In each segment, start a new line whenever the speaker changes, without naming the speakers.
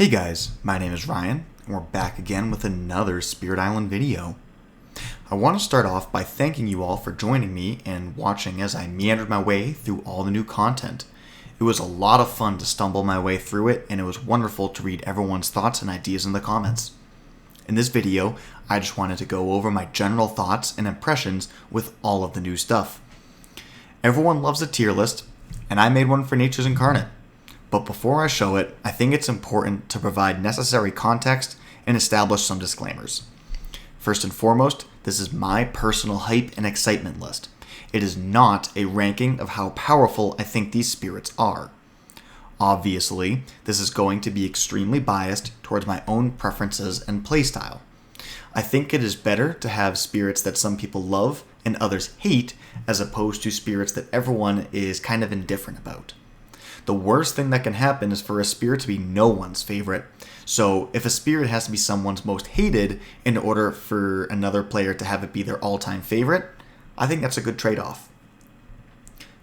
Hey guys, my name is Ryan, and we're back again with another Spirit Island video. I want to start off by thanking you all for joining me and watching as I meandered my way through all the new content. It was a lot of fun to stumble my way through it, and it was wonderful to read everyone's thoughts and ideas in the comments. In this video, I just wanted to go over my general thoughts and impressions with all of the new stuff. Everyone loves a tier list, and I made one for Nature's Incarnate. But before I show it, I think it's important to provide necessary context and establish some disclaimers. First and foremost, this is my personal hype and excitement list. It is not a ranking of how powerful I think these spirits are. Obviously, this is going to be extremely biased towards my own preferences and playstyle. I think it is better to have spirits that some people love and others hate, as opposed to spirits that everyone is kind of indifferent about. The worst thing that can happen is for a spirit to be no one's favorite. So if a spirit has to be someone's most hated in order for another player to have it be their all-time favorite, I think that's a good trade-off.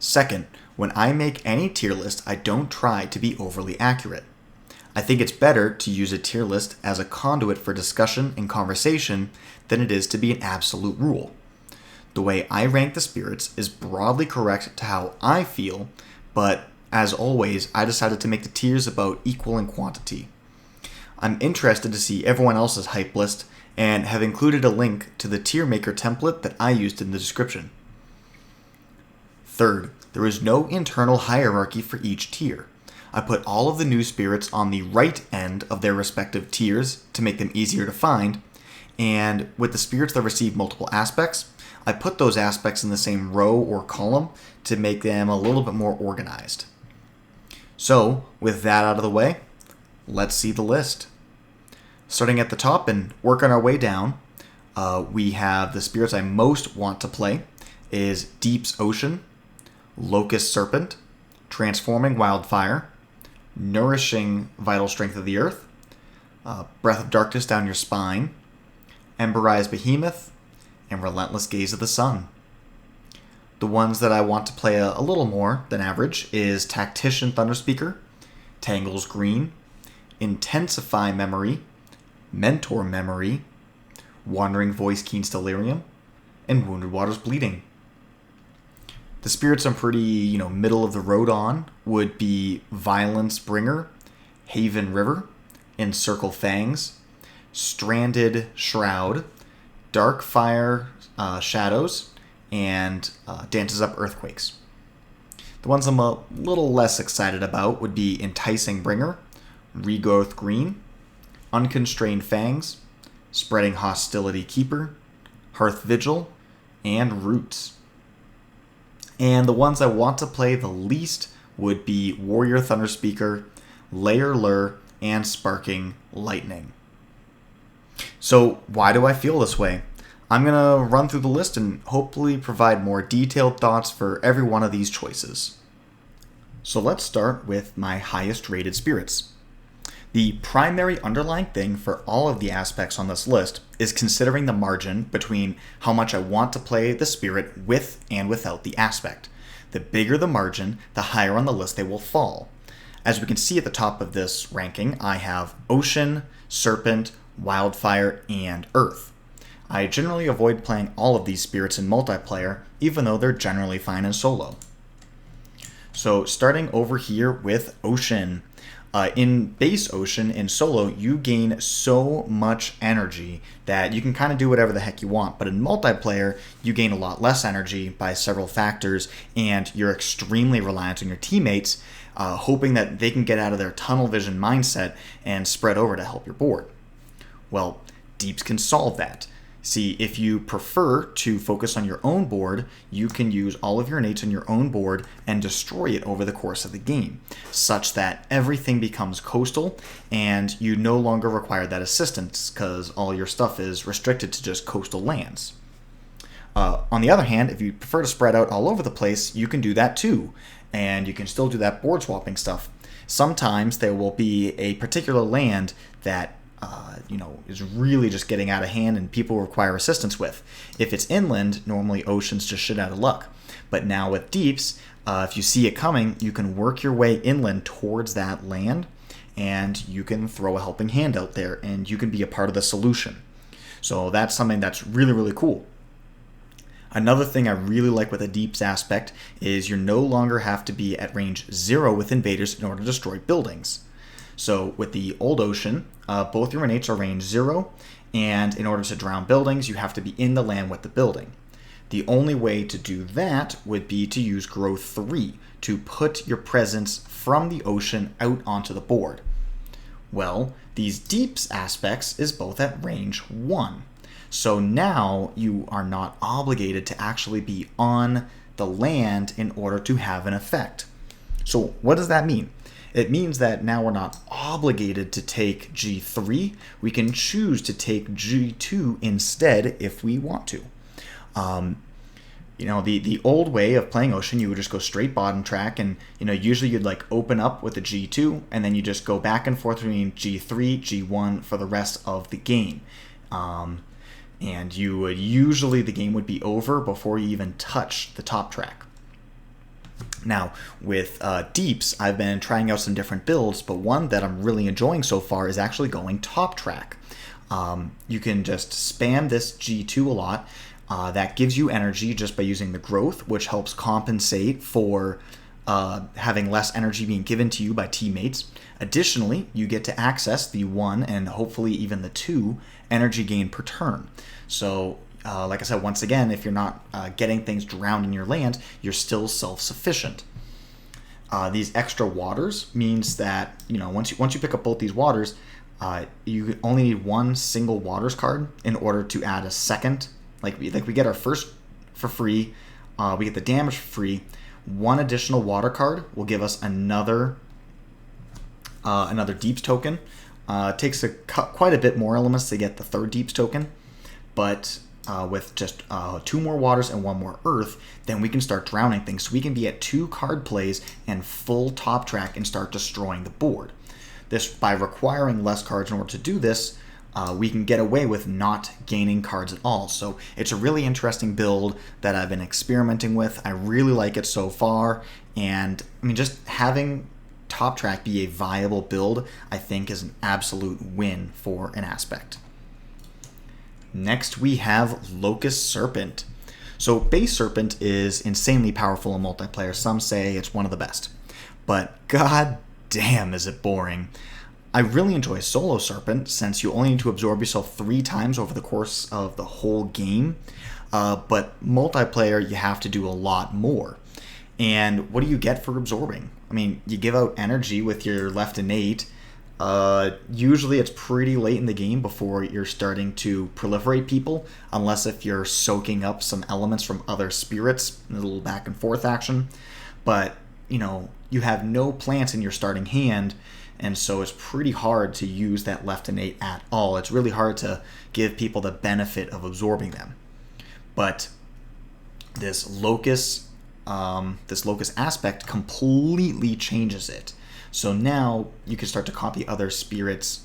Second, when I make any tier list, I don't try to be overly accurate. I think it's better to use a tier list as a conduit for discussion and conversation than it is to be an absolute rule. The way I rank the spirits is broadly correct to how I feel, but as always, I decided to make the tiers about equal in quantity. I'm interested to see everyone else's hype list and have included a link to the tier maker template that I used in the description. Third, there is no internal hierarchy for each tier. I put all of the new spirits on the right end of their respective tiers to make them easier to find, and with the spirits that receive multiple aspects, I put those aspects in the same row or column to make them a little bit more organized. So, with that out of the way, let's see the list. Starting at the top and working our way down, we have the spirits I most want to play is Deep's Ocean, Locust Serpent, Transforming Wildfire, Nourishing Vital Strength of the Earth, Breath of Darkness Down Your Spine, Emberized Behemoth, and Relentless Gaze of the Sun. The ones that I want to play a little more than average is Tactician Thunderspeaker, Tangle's Green, Intensify Memory, Mentor Memory, Wandering Voice Keen's Delirium, and Wounded Waters Bleeding. The spirits I'm pretty, middle of the road on would be Violence Bringer, Haven River, Encircle Fangs, Stranded Shroud, Dark Fire Shadows, and Dances Up Earthquakes. The ones I'm a little less excited about would be Enticing Bringer, Regrowth Green, Unconstrained Fangs, Spreading Hostility Keeper, Hearth Vigil, and Roots. And the ones I want to play the least would be Warrior Thunderspeaker, Layer Lure, and Sparking Lightning. So why do I feel this way? I'm going to run through the list and hopefully provide more detailed thoughts for every one of these choices. So let's start with my highest rated spirits. The primary underlying thing for all of the aspects on this list is considering the margin between how much I want to play the spirit with and without the aspect. The bigger the margin, the higher on the list they will fall. As we can see at the top of this ranking, I have Ocean, Serpent, Wildfire, and Earth. I generally avoid playing all of these spirits in multiplayer, even though they're generally fine in solo. So starting over here with Ocean. In base Ocean, in solo, you gain so much energy that you can kind of do whatever the heck you want. But in multiplayer, you gain a lot less energy by several factors, and you're extremely reliant on your teammates, hoping that they can get out of their tunnel vision mindset and spread over to help your board. Well, Deeps can solve that. See, if you prefer to focus on your own board, you can use all of your innates on your own board and destroy it over the course of the game, such that everything becomes coastal and you no longer require that assistance because all your stuff is restricted to just coastal lands. On the other hand, if you prefer to spread out all over the place, you can do that too, and you can still do that board swapping stuff. Sometimes there will be a particular land that is really just getting out of hand and people require assistance with. If it's inland, normally Ocean's just shit out of luck. But now with Deeps, if you see it coming, you can work your way inland towards that land and you can throw a helping hand out there, and you can be a part of the solution. So that's something that's really, really cool. Another thing I really like with the Deeps aspect is you no longer have to be at range 0 with invaders in order to destroy buildings. So with the Old Ocean, both your innates are range 0, and in order to drown buildings, you have to be in the land with the building. The only way to do that would be to use Growth 3 to put your presence from the ocean out onto the board. Well, these Deeps aspects is both at range 1. So now you are not obligated to actually be on the land in order to have an effect. So what does that mean? It means that now we're not obligated to take G3. We can choose to take G2 instead if we want to. The old way of playing Ocean, you would just go straight bottom track, and usually you'd like open up with a G2, and then you just go back and forth between G3, G1 for the rest of the game. And you would usually, the game would be over before you even touch the top track. Now, with Deeps, I've been trying out some different builds, but one that I'm really enjoying so far is actually going top track. You can just spam this G2 a lot. That gives you energy just by using the growth, which helps compensate for having less energy being given to you by teammates. Additionally, you get to access the 1 and hopefully even the 2 energy gain per turn. So, like I said, once again, if you're not getting things drowned in your land, you're still self-sufficient. These extra waters means that once you pick up both these waters, you only need one single waters card in order to add a second. Like we get our first for free, we get the damage for free. One additional water card will give us another Deeps token. It takes quite a bit more elements to get the third Deeps token, but with just 2 more waters and 1 more earth, then we can start drowning things. So we can be at 2 card plays and full top track and start destroying the board. This, by requiring less cards in order to do this, we can get away with not gaining cards at all. So it's a really interesting build that I've been experimenting with. I really like it so far, and just having top track be a viable build, I think, is an absolute win for an aspect. Next, we have Locust Serpent. So Base Serpent is insanely powerful in multiplayer. Some say it's one of the best, but god damn is it boring. I really enjoy Solo Serpent since you only need to absorb yourself 3 times over the course of the whole game, but multiplayer you have to do a lot more. And what do you get for absorbing? You give out energy with your left innate. Usually it's pretty late in the game before you're starting to proliferate people, unless if you're soaking up some elements from other spirits, a little back and forth action. But, you have no plants in your starting hand, and so it's pretty hard to use that left innate at all. It's really hard to give people the benefit of absorbing them. But this locust aspect completely changes it. So now you can start to copy other spirits'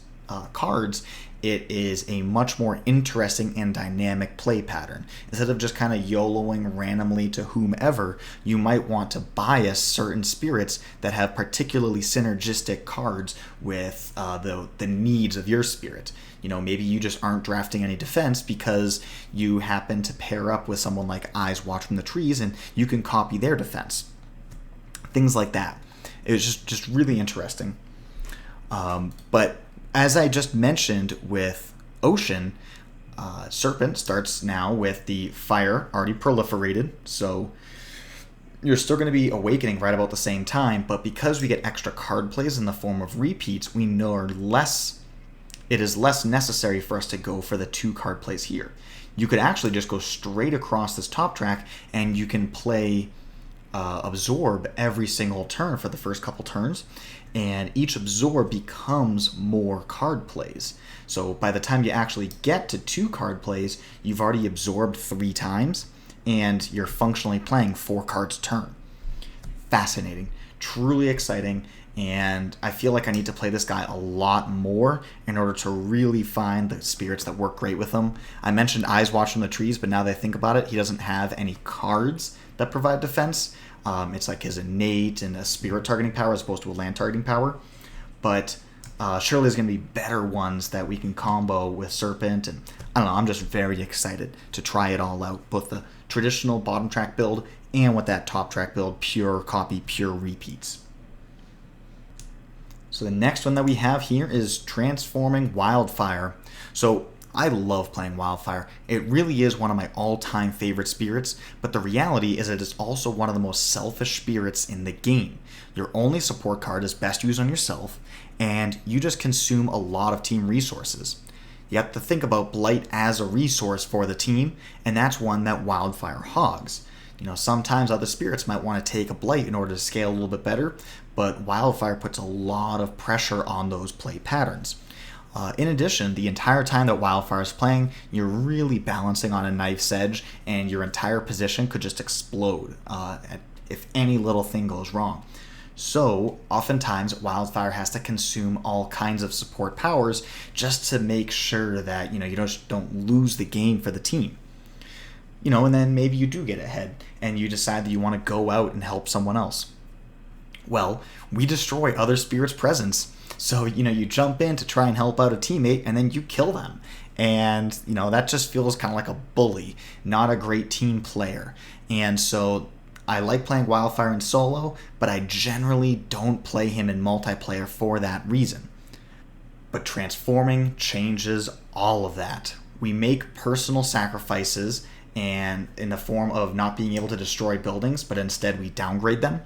cards. It is a much more interesting and dynamic play pattern. Instead of just kind of YOLOing randomly to whomever, you might want to bias certain spirits that have particularly synergistic cards with the needs of your spirit. Maybe you just aren't drafting any defense because you happen to pair up with someone like Eyes Watch from the Trees, and you can copy their defense. Things like that. It was just really interesting. But as I just mentioned with Ocean, Serpent starts now with the fire already proliferated, so you're still going to be awakening right about the same time, but because we get extra card plays in the form of repeats, we know it is less necessary for us to go for the 2 card plays here. You could actually just go straight across this top track, and you can play absorb every single turn for the first couple turns, and each absorb becomes more card plays. So by the time you actually get to 2 card plays, you've already absorbed 3 times, and you're functionally playing 4 cards a turn. Fascinating, truly exciting, and I feel like I need to play this guy a lot more in order to really find the spirits that work great with him. I mentioned Eyes Watch from the Trees, but now that I think about it, he doesn't have any cards that provide defense. It's like his innate and a spirit targeting power as opposed to a land targeting power. But surely there's going to be better ones that we can combo with Serpent, and I don't know, I'm just very excited to try it all out, both the traditional bottom track build and with that top track build, pure copy, pure repeats. So the next one that we have here is Transforming Wildfire. So I love playing Wildfire. It really is one of my all-time favorite spirits, but the reality is it is also one of the most selfish spirits in the game. Your only support card is best used on yourself, and you just consume a lot of team resources. You have to think about Blight as a resource for the team, and that's one that Wildfire hogs. Sometimes other spirits might want to take a Blight in order to scale a little bit better, but Wildfire puts a lot of pressure on those play patterns. In addition, the entire time that Wildfire is playing, you're really balancing on a knife's edge, and your entire position could just explode if any little thing goes wrong. So, oftentimes, Wildfire has to consume all kinds of support powers just to make sure that, you just don't lose the game for the team. And then maybe you do get ahead, and you decide that you want to go out and help someone else. Well, we destroy other spirits' presence. So, you jump in to try and help out a teammate, and then you kill them. And, that just feels kind of like a bully, not a great team player. And so I like playing Wildfire in solo, but I generally don't play him in multiplayer for that reason. But transforming changes all of that. We make personal sacrifices, and in the form of not being able to destroy buildings, but instead we downgrade them.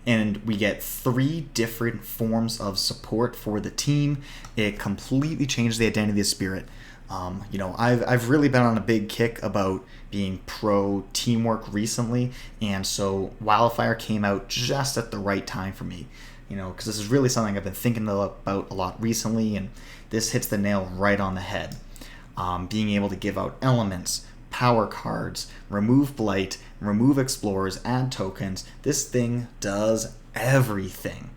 And we get 3 different forms of support for the team. It completely changes the identity of the spirit. I've really been on a big kick about being pro teamwork recently, and so Wildfire came out just at the right time for me. Because this is really something I've been thinking about a lot recently, and this hits the nail right on the head. Being able to give out elements, power cards, remove Blight, remove Explorers, add tokens. This thing does everything.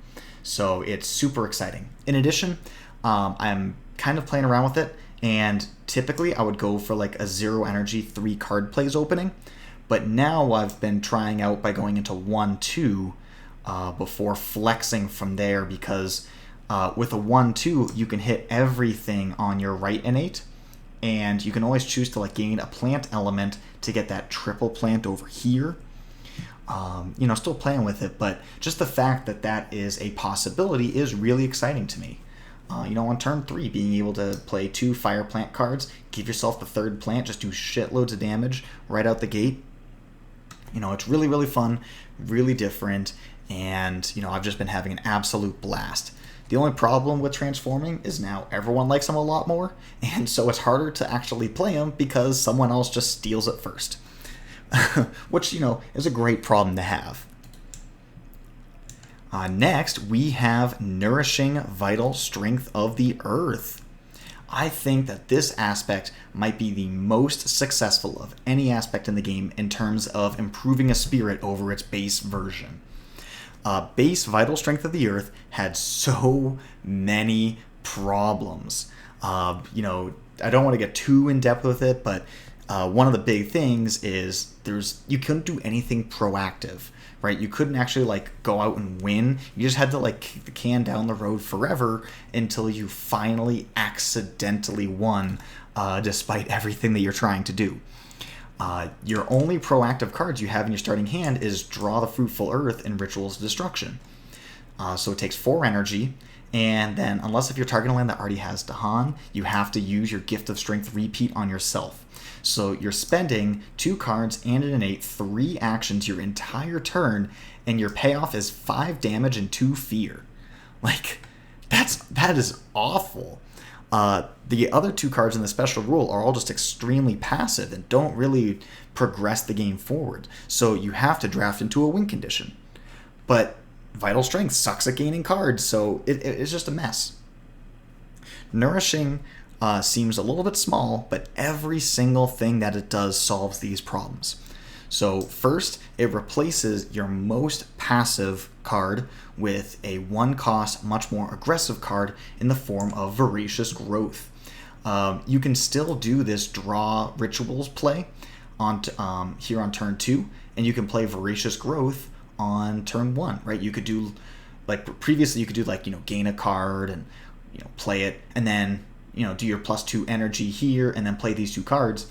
So it's super exciting. In addition, I'm kind of playing around with it, and typically I would go for like a 0 energy 3 card plays opening, but now I've been trying out by going into 1-2 before flexing from there, because with a 1-2 you can hit everything on your right innate, and you can always choose to gain a plant element to get that triple plant over here. Still playing with it, but just the fact that that is a possibility is really exciting to me. On turn 3, being able to play 2 fire plant cards, give yourself the 3rd plant, just do shitloads of damage right out the gate. It's really, really fun, really different, and, I've just been having an absolute blast. The only problem with transforming is now everyone likes him a lot more, and so it's harder to actually play him because someone else just steals it first. Which, is a great problem to have. Next, we have Nourishing Vital Strength of the Earth. I think that this aspect might be the most successful of any aspect in the game in terms of improving a spirit over its base version. Base Vital Strength of the Earth had so many problems. I don't want to get too in depth with it, but one of the big things is you couldn't do anything proactive, right? You couldn't actually go out and win. You just had to kick the can down the road forever until you finally accidentally won, despite everything that you're trying to do. Your only proactive cards you have in your starting hand is Draw the Fruitful Earth and Rituals of Destruction. So it takes 4 energy, and then unless if you're targeting a land that already has Dahan, you have to use your Gift of Strength repeat on yourself. So you're spending 2 cards and an innate, 3 actions your entire turn, and your payoff is 5 damage and 2 fear. That is awful. The other 2 cards in the special rule are all just extremely passive and don't really progress the game forward. So you have to draft into a win condition. But Vital Strength sucks at gaining cards, so it's just a mess. Nourishing seems a little bit small, but every single thing that it does solves these problems. So first, it replaces your most passive card with a 1-cost, much more aggressive card in the form of Voracious Growth. You can still do this draw rituals play here on turn 2, and you can play Voracious Growth on turn 1, right? You could do, previously you could do gain a card and play it and then do your +2 energy here and then play these 2 cards.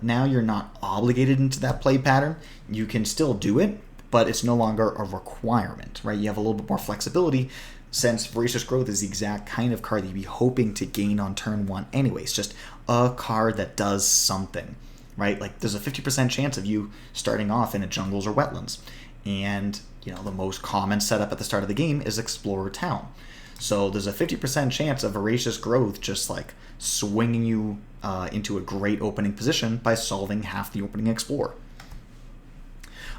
Now you're not obligated into that play pattern. You can still do it, but it's no longer a requirement, right? You have a little bit more flexibility, since Voracious Growth is the exact kind of card that you'd be hoping to gain on turn 1 anyways. Just a card that does something, right? Like there's a 50% chance of you starting off in a jungles or wetlands. And, the most common setup at the start of the game is Explorer Town. So there's a 50% chance of Voracious Growth just like swinging you into a great opening position by solving half the opening Explorer.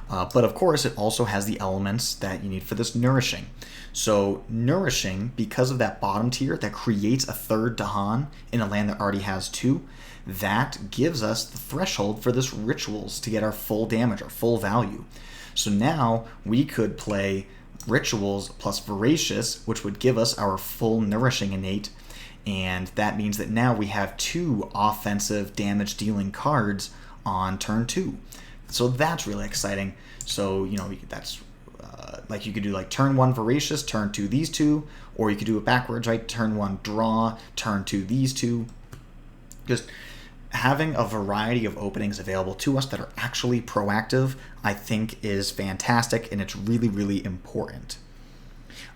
But of course, it also has the elements that you need for this Nourishing. So Nourishing, because of that bottom tier that creates a 3rd Dahan in a land that already has 2, that gives us the threshold for this Rituals to get our full damage, our full value. So now we could play Rituals plus Voracious, which would give us our full Nourishing innate, and that means that now we have 2 offensive damage dealing cards on turn 2. So that's really exciting. So, that's like you could do like turn 1 Voracious, turn 2 these 2, or you could do it backwards, right? Turn 1 Draw, turn 2 these 2. Just having a variety of openings available to us that are actually proactive, I think is fantastic, and it's really, really important.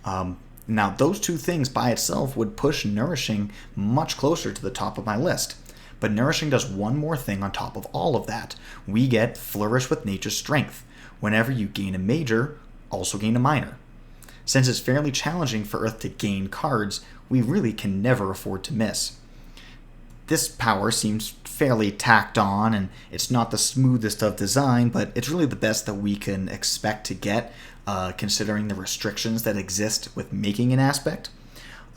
Now, those 2 things by itself would push Nourishing much closer to the top of my list. But Nourishing does one more thing on top of all of that. We get Flourish with Nature's Strength. Whenever you gain a major, also gain a minor. Since it's fairly challenging for Earth to gain cards, we really can never afford to miss. This power seems fairly tacked on, and it's not the smoothest of design, but it's really the best that we can expect to get, considering the restrictions that exist with making an aspect.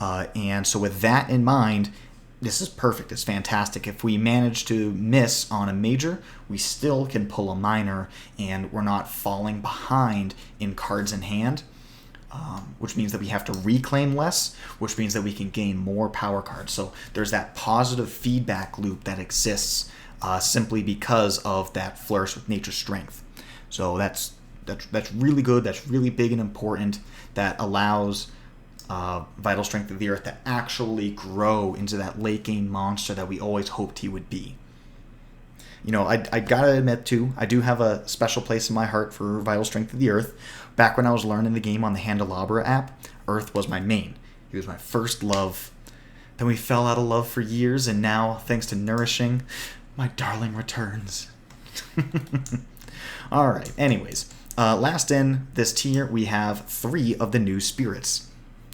And so with that in mind, this is perfect. It's fantastic. If we manage to miss on a major, we still can pull a minor, and we're not falling behind in cards in hand, which means that we have to reclaim less, which means that we can gain more power cards. So there's that positive feedback loop that exists simply because of that Flourish with Nature's Strength. So that's really good. That's really big and important. That allows Vital Strength of the Earth to actually grow into that late game monster that we always hoped he would be. I gotta admit too, I do have a special place in my heart for Vital Strength of the Earth. Back when I was learning the game on the Handelabra app, Earth was my main. He was my first love. Then we fell out of love for years, and now, thanks to Nourishing, my darling returns. Alright, anyways. Last in this tier, we have 3 of the new spirits.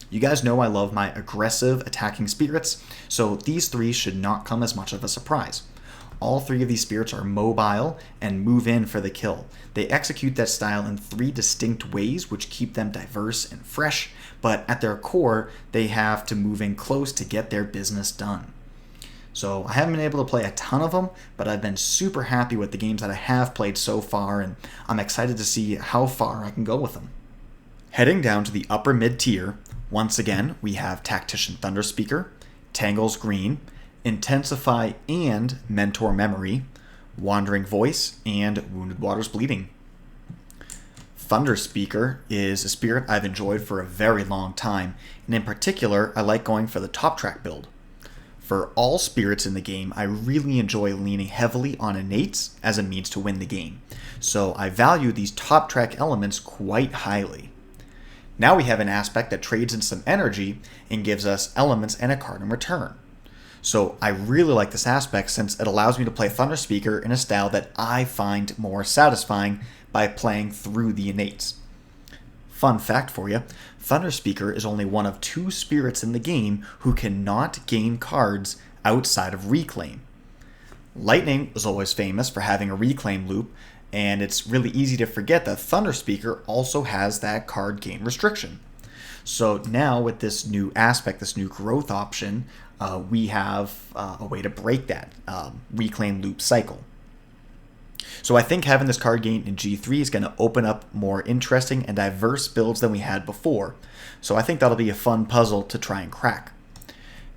You guys know I love my aggressive attacking spirits, so these 3 should not come as much of a surprise. All 3 of these spirits are mobile and move in for the kill. They execute that style in 3 distinct ways, which keep them diverse and fresh, but at their core, they have to move in close to get their business done. So I haven't been able to play a ton of them, but I've been super happy with the games that I have played so far, and I'm excited to see how far I can go with them. Heading down to the upper mid-tier, once again, we have Tactician Thunderspeaker, Tangle's Green, Intensify and Mentor Memory, Wandering Voice, and Wounded Waters Bleeding. Thunderspeaker is a spirit I've enjoyed for a very long time, and in particular, I like going for the top track build. For all spirits in the game, I really enjoy leaning heavily on innates as a means to win the game, so I value these top track elements quite highly. Now we have an aspect that trades in some energy and gives us elements and a card in return. So I really like this aspect since it allows me to play Thunderspeaker in a style that I find more satisfying by playing through the innates. Fun fact for you, Thunderspeaker is only one of 2 spirits in the game who cannot gain cards outside of Reclaim. Lightning is always famous for having a Reclaim loop, and it's really easy to forget that Thunderspeaker also has that card gain restriction. So now with this new aspect, this new growth option, we have a way to break that Reclaim loop cycle. So I think having this card gain in G3 is going to open up more interesting and diverse builds than we had before. So I think that'll be a fun puzzle to try and crack.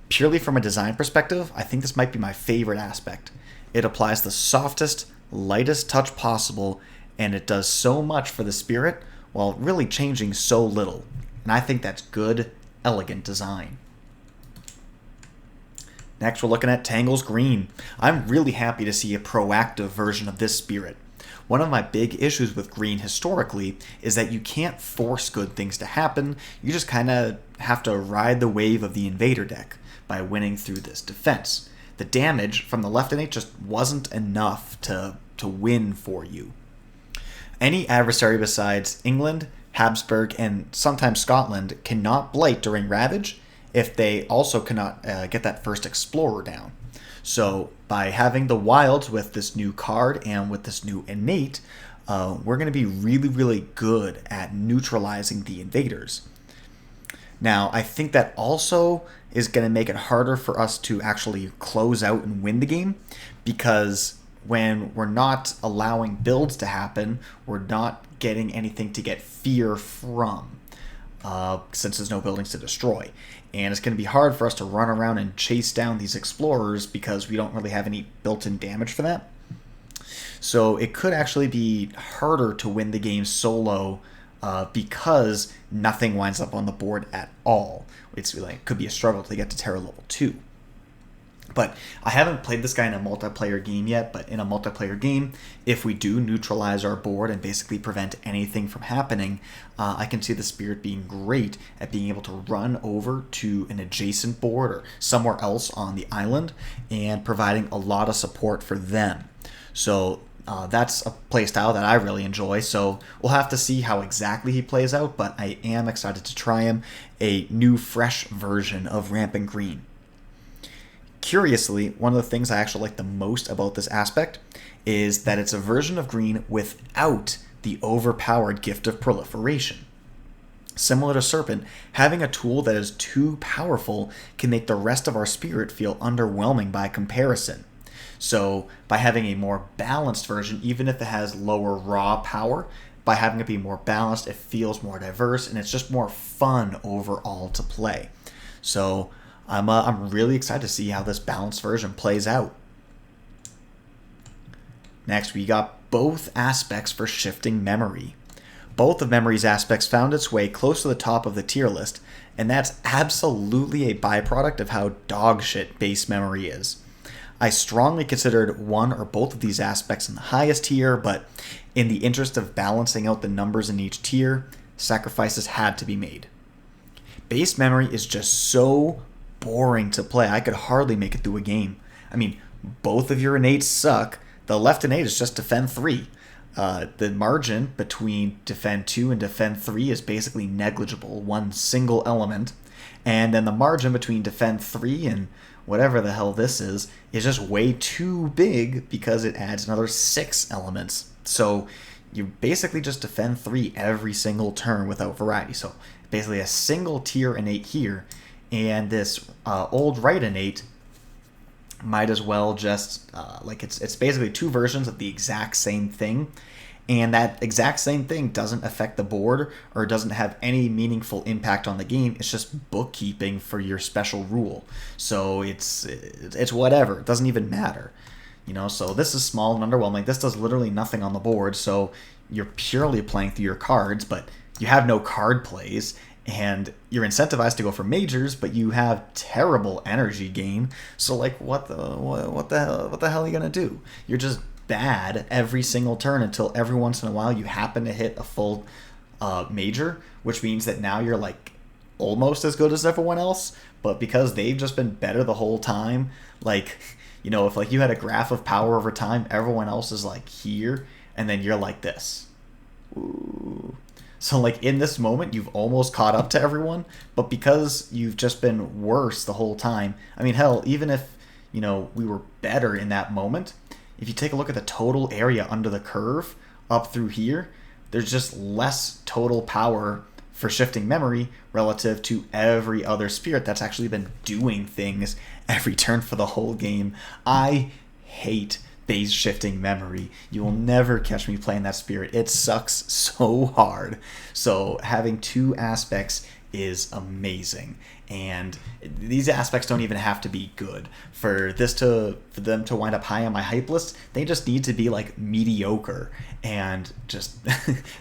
Purely from a design perspective, I think this might be my favorite aspect. It applies the softest, lightest touch possible, and it does so much for the spirit while really changing so little. And I think that's good, elegant design. Next, we're looking at Tangle's Green. I'm really happy to see a proactive version of this spirit. One of my big issues with green historically is that you can't force good things to happen. You just kind of have to ride the wave of the invader deck by winning through this defense. The damage from the left innate just wasn't enough to win for you. Any adversary besides England, Habsburg, and sometimes Scotland cannot blight during Ravage if they also cannot get that first Explorer down. So by having the wilds with this new card and with this new innate, we're going to be really, really good at neutralizing the invaders. Now, I think that also is going to make it harder for us to actually close out and win the game, because when we're not allowing builds to happen, we're not getting anything to get fear from, since there's no buildings to destroy. And it's going to be hard for us to run around and chase down these explorers because we don't really have any built-in damage for that. So it could actually be harder to win the game solo because nothing winds up on the board at all. It could be a struggle to get to Terror level 2. But I haven't played this guy in a multiplayer game yet, but in a multiplayer game, if we do neutralize our board and basically prevent anything from happening, I can see the Spirit being great at being able to run over to an adjacent board or somewhere else on the island and providing a lot of support for them. So that's a playstyle that I really enjoy, so we'll have to see how exactly he plays out, but I am excited to try him, a new, fresh version of Rampant Green. Curiously, one of the things I actually like the most about this aspect is that it's a version of green without the overpowered Gift of Proliferation. Similar to Serpent, having a tool that is too powerful can make the rest of our spirit feel underwhelming by comparison. So by having a more balanced version, even if it has lower raw power, by having it be more balanced, it feels more diverse, and it's just more fun overall to play. So I'm really excited to see how this balanced version plays out. Next, we got both aspects for Shifting Memory. Both of Memory's aspects found its way close to the top of the tier list, and that's absolutely a byproduct of how dogshit base Memory is. I strongly considered one or both of these aspects in the highest tier, but in the interest of balancing out the numbers in each tier, sacrifices had to be made. Base Memory is just so boring to play. I could hardly make it through a game. I mean, both of your innates suck. The left innate is just defend 3. The margin between defend 2 and defend 3 is basically negligible, one single element. And then the margin between defend 3 and whatever the hell this is just way too big because it adds another 6 elements. So you basically just defend 3 every single turn without variety. So basically a single tier innate here, and this old right innate might as well just it's basically two versions of the exact same thing, and that exact same thing doesn't affect the board or doesn't have any meaningful impact on the game. It's just bookkeeping for your special rule. So it's whatever. It doesn't even matter. So this is small and underwhelming. This does literally nothing on the board, so you're purely playing through your cards, but you have no card plays, and you're incentivized to go for majors, but you have terrible energy gain. So what the hell are you gonna do? You're just bad every single turn until every once in a while you happen to hit a full major, which means that now you're almost as good as everyone else, but because they've just been better the whole time, if you had a graph of power over time, everyone else is here, and then you're like this. Ooh. So in this moment, you've almost caught up to everyone, but because you've just been worse the whole time, I mean, hell, even if, we were better in that moment, if you take a look at the total area under the curve up through here, there's just less total power for Shifting Memory relative to every other spirit that's actually been doing things every turn for the whole game. I hate base Shifting Memory. You will never catch me playing that spirit. It sucks so hard. So having two aspects is amazing, and these aspects don't even have to be good for them to wind up high on my hype list. They just need to be mediocre, and just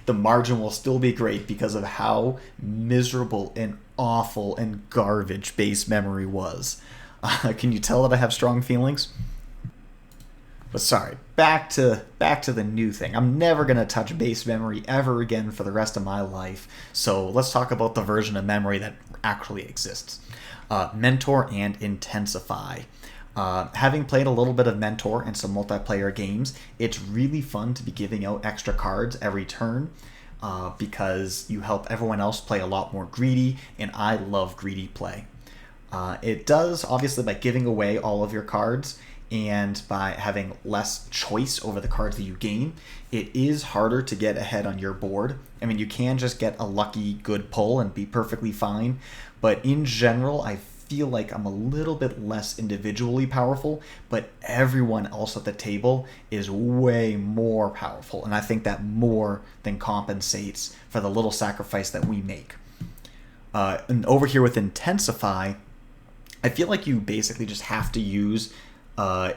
the margin will still be great because of how miserable and awful and garbage base Memory was. Can you tell that I have strong feelings? But sorry, back to the new thing. I'm never gonna touch base memory ever again for the rest of my life. So let's talk about the version of memory that actually exists. Mentor and Intensify. Having played a little bit of Mentor and some multiplayer games, it's really fun to be giving out extra cards every turn because you help everyone else play a lot more greedy, and I love greedy play. It does, obviously, by giving away all of your cards and by having less choice over the cards that you gain, it is harder to get ahead on your board. I mean, you can just get a lucky good pull and be perfectly fine, but in general, I feel like I'm a little bit less individually powerful, but everyone else at the table is way more powerful, and I think that more than compensates for the little sacrifice that we make. And over here with Intensify, I feel like you basically just have to use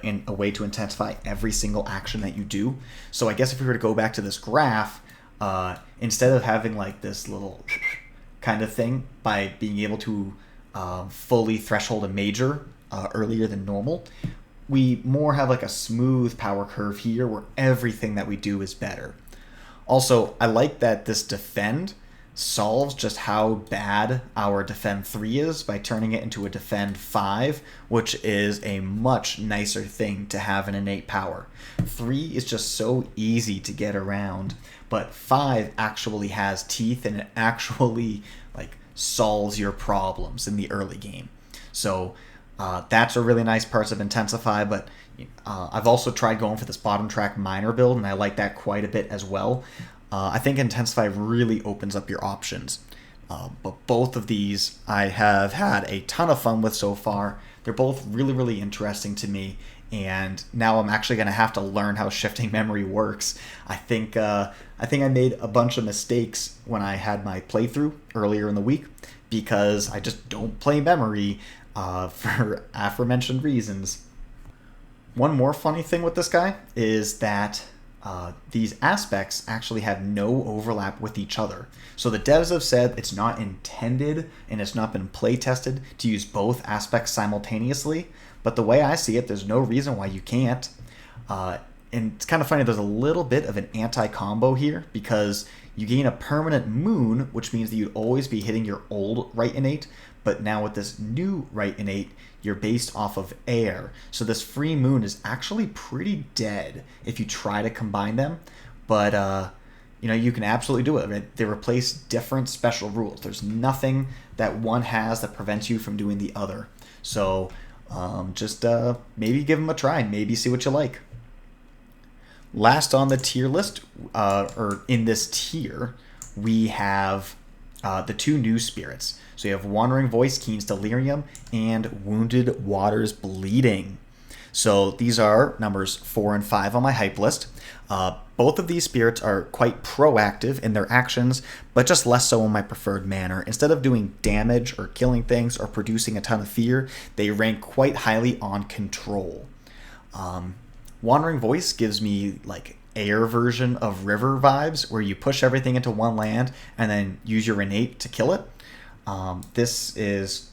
in a way to intensify every single action that you do. So I guess if we were to go back to this graph, instead of having like this little kind of thing by being able to fully threshold a major earlier than normal, we more have like a smooth power curve here where everything that we do is better. Also, I like that this defend solves just how bad our defend 3 is by turning it into a defend 5, which is a much nicer thing to have an innate power. 3 is just so easy to get around, but 5 actually has teeth and it actually like solves your problems in the early game. So that's a really nice part of Intensify, but I've also tried going for this bottom track minor build, and I like that quite a bit as well. I think Intensify really opens up your options. But both of these I have had a ton of fun with so far. They're both really, really interesting to me, and now I'm actually going to have to learn how shifting memory works. I think I made a bunch of mistakes when I had my playthrough earlier in the week because I just don't play memory for aforementioned reasons. One more funny thing with this guy is that these aspects actually have no overlap with each other. So the devs have said it's not intended and it's not been play tested to use both aspects simultaneously, but the way I see it, there's no reason why you can't. And it's kind of funny, there's a little bit of an anti-combo here because you gain a permanent moon, which means that you'd always be hitting your old right innate, but now with this new right innate, you're based off of air. So this free moon is actually pretty dead if you try to combine them, but you can absolutely do it. Right? They replace different special rules. There's nothing that one has that prevents you from doing the other. So just maybe give them a try, maybe see what you like. Last on the tier list, or in this tier, we have the 2 new spirits. So you have Wandering Voice, Keen's Delirium, and Wounded Waters Bleeding. So these are numbers 4 and 5 on my hype list. Both of these spirits are quite proactive in their actions, but just less so in my preferred manner. Instead of doing damage or killing things or producing a ton of fear, they rank quite highly on control. Wandering Voice gives me like air version of river vibes where you push everything into one land and then use your innate to kill it. This is,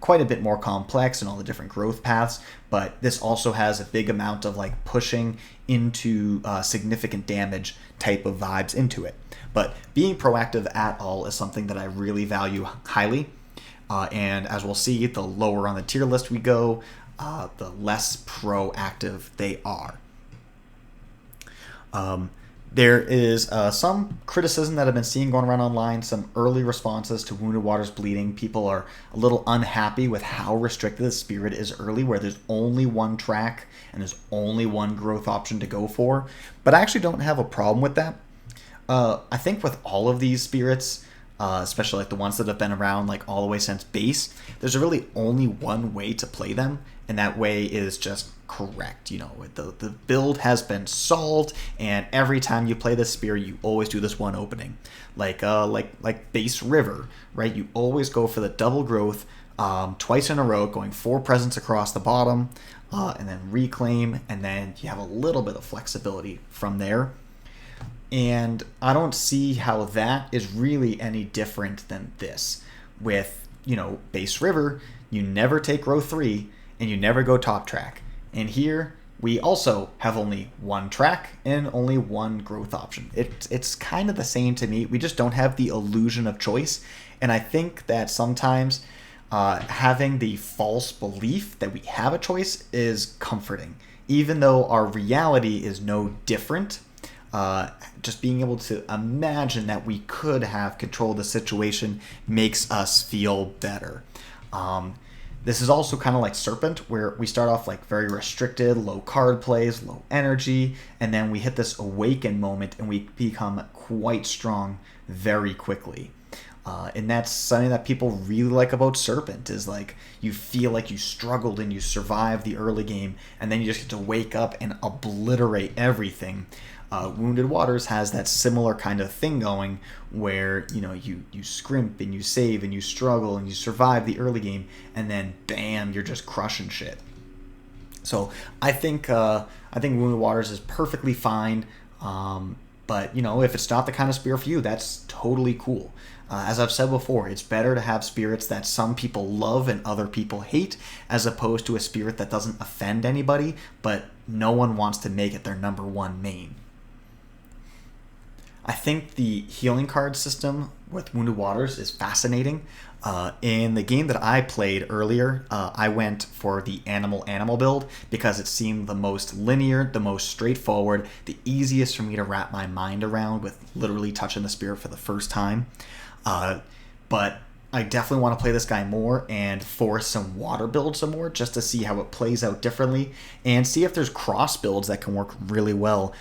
quite a bit more complex in all the different growth paths, but this also has a big amount of like pushing into significant damage type of vibes into it. But being proactive at all is something that I really value highly. And as we'll see, the lower on the tier list we go, the less proactive they are. There is some criticism that I've been seeing going around online, some early responses to Wounded Waters Bleeding. People are a little unhappy with how restricted the spirit is early, where there's only one track and there's only one growth option to go for. But I actually don't have a problem with that. I think with all of these spirits, especially like the ones that have been around like all the way since base, there's really only one way to play them, and that way is just correct. The build has been solved, and every time you play this spirit, you always do this one opening, like base river, right? You always go for the double growth twice in a row, going 4 presents across the bottom, and then reclaim, and then you have a little bit of flexibility from there. And I don't see how that is really any different than this. With, base river, you never take row 3, and you never go top track. And here, we also have only one track and only one growth option. It's kind of the same to me. We just don't have the illusion of choice. And I think that sometimes having the false belief that we have a choice is comforting. Even though our reality is no different, just being able to imagine that we could have control of the situation makes us feel better. This is also kind of like Serpent, where we start off like very restricted, low card plays, low energy, and then we hit this awaken moment and we become quite strong very quickly. And that's something that people really like about Serpent, is like you feel like you struggled and you survived the early game, and then you just get to wake up and obliterate everything. Wounded Waters has that similar kind of thing going, where you scrimp and you save and you struggle and you survive the early game, and then bam, you're just crushing shit. So I think Wounded Waters is perfectly fine. But if it's not the kind of spirit for you, that's totally cool. As I've said before, it's better to have spirits that some people love and other people hate, as opposed to a spirit that doesn't offend anybody, but no one wants to make it their number one main. I think the healing card system with Wounded Waters is fascinating. In the game that I played earlier, I went for the animal build because it seemed the most linear, the most straightforward, the easiest for me to wrap my mind around with literally touching the spirit for the first time. But I definitely want to play this guy more and force some water builds some more, just to see how it plays out differently and see if there's cross builds that can work really well.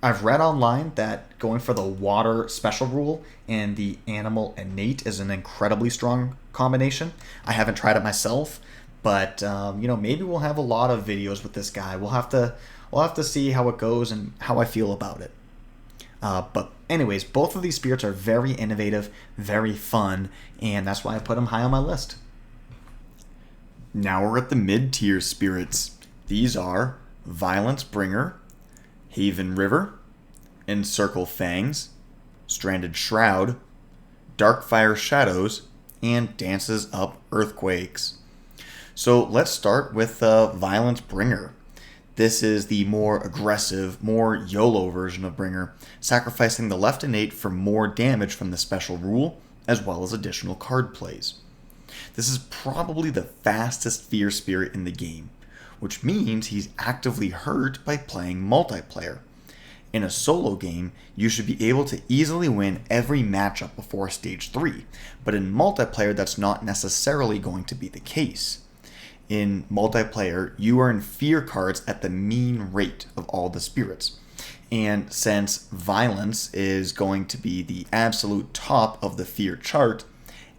I've read online that going for the water special rule and the animal innate is an incredibly strong combination. I haven't tried it myself, but maybe we'll have a lot of videos with this guy. We'll have to see how it goes and how I feel about it. But anyways, both of these spirits are very innovative, very fun, and that's why I put them high on my list. Now we're at the mid-tier spirits. These are Violence Bringer, Haven River, Encircle Fangs, Stranded Shroud, Darkfire Shadows, and Dances Up Earthquakes. So let's start with Violence Bringer. This is the more aggressive, more YOLO version of Bringer, sacrificing the left innate for more damage from the special rule, as well as additional card plays. This is probably the fastest Fear Spirit in the game, which means he's actively hurt by playing multiplayer. In a solo game, you should be able to easily win every matchup before Stage 3, but in multiplayer that's not necessarily going to be the case. In multiplayer, you earn fear cards at the mean rate of all the spirits. And since violence is going to be the absolute top of the fear chart,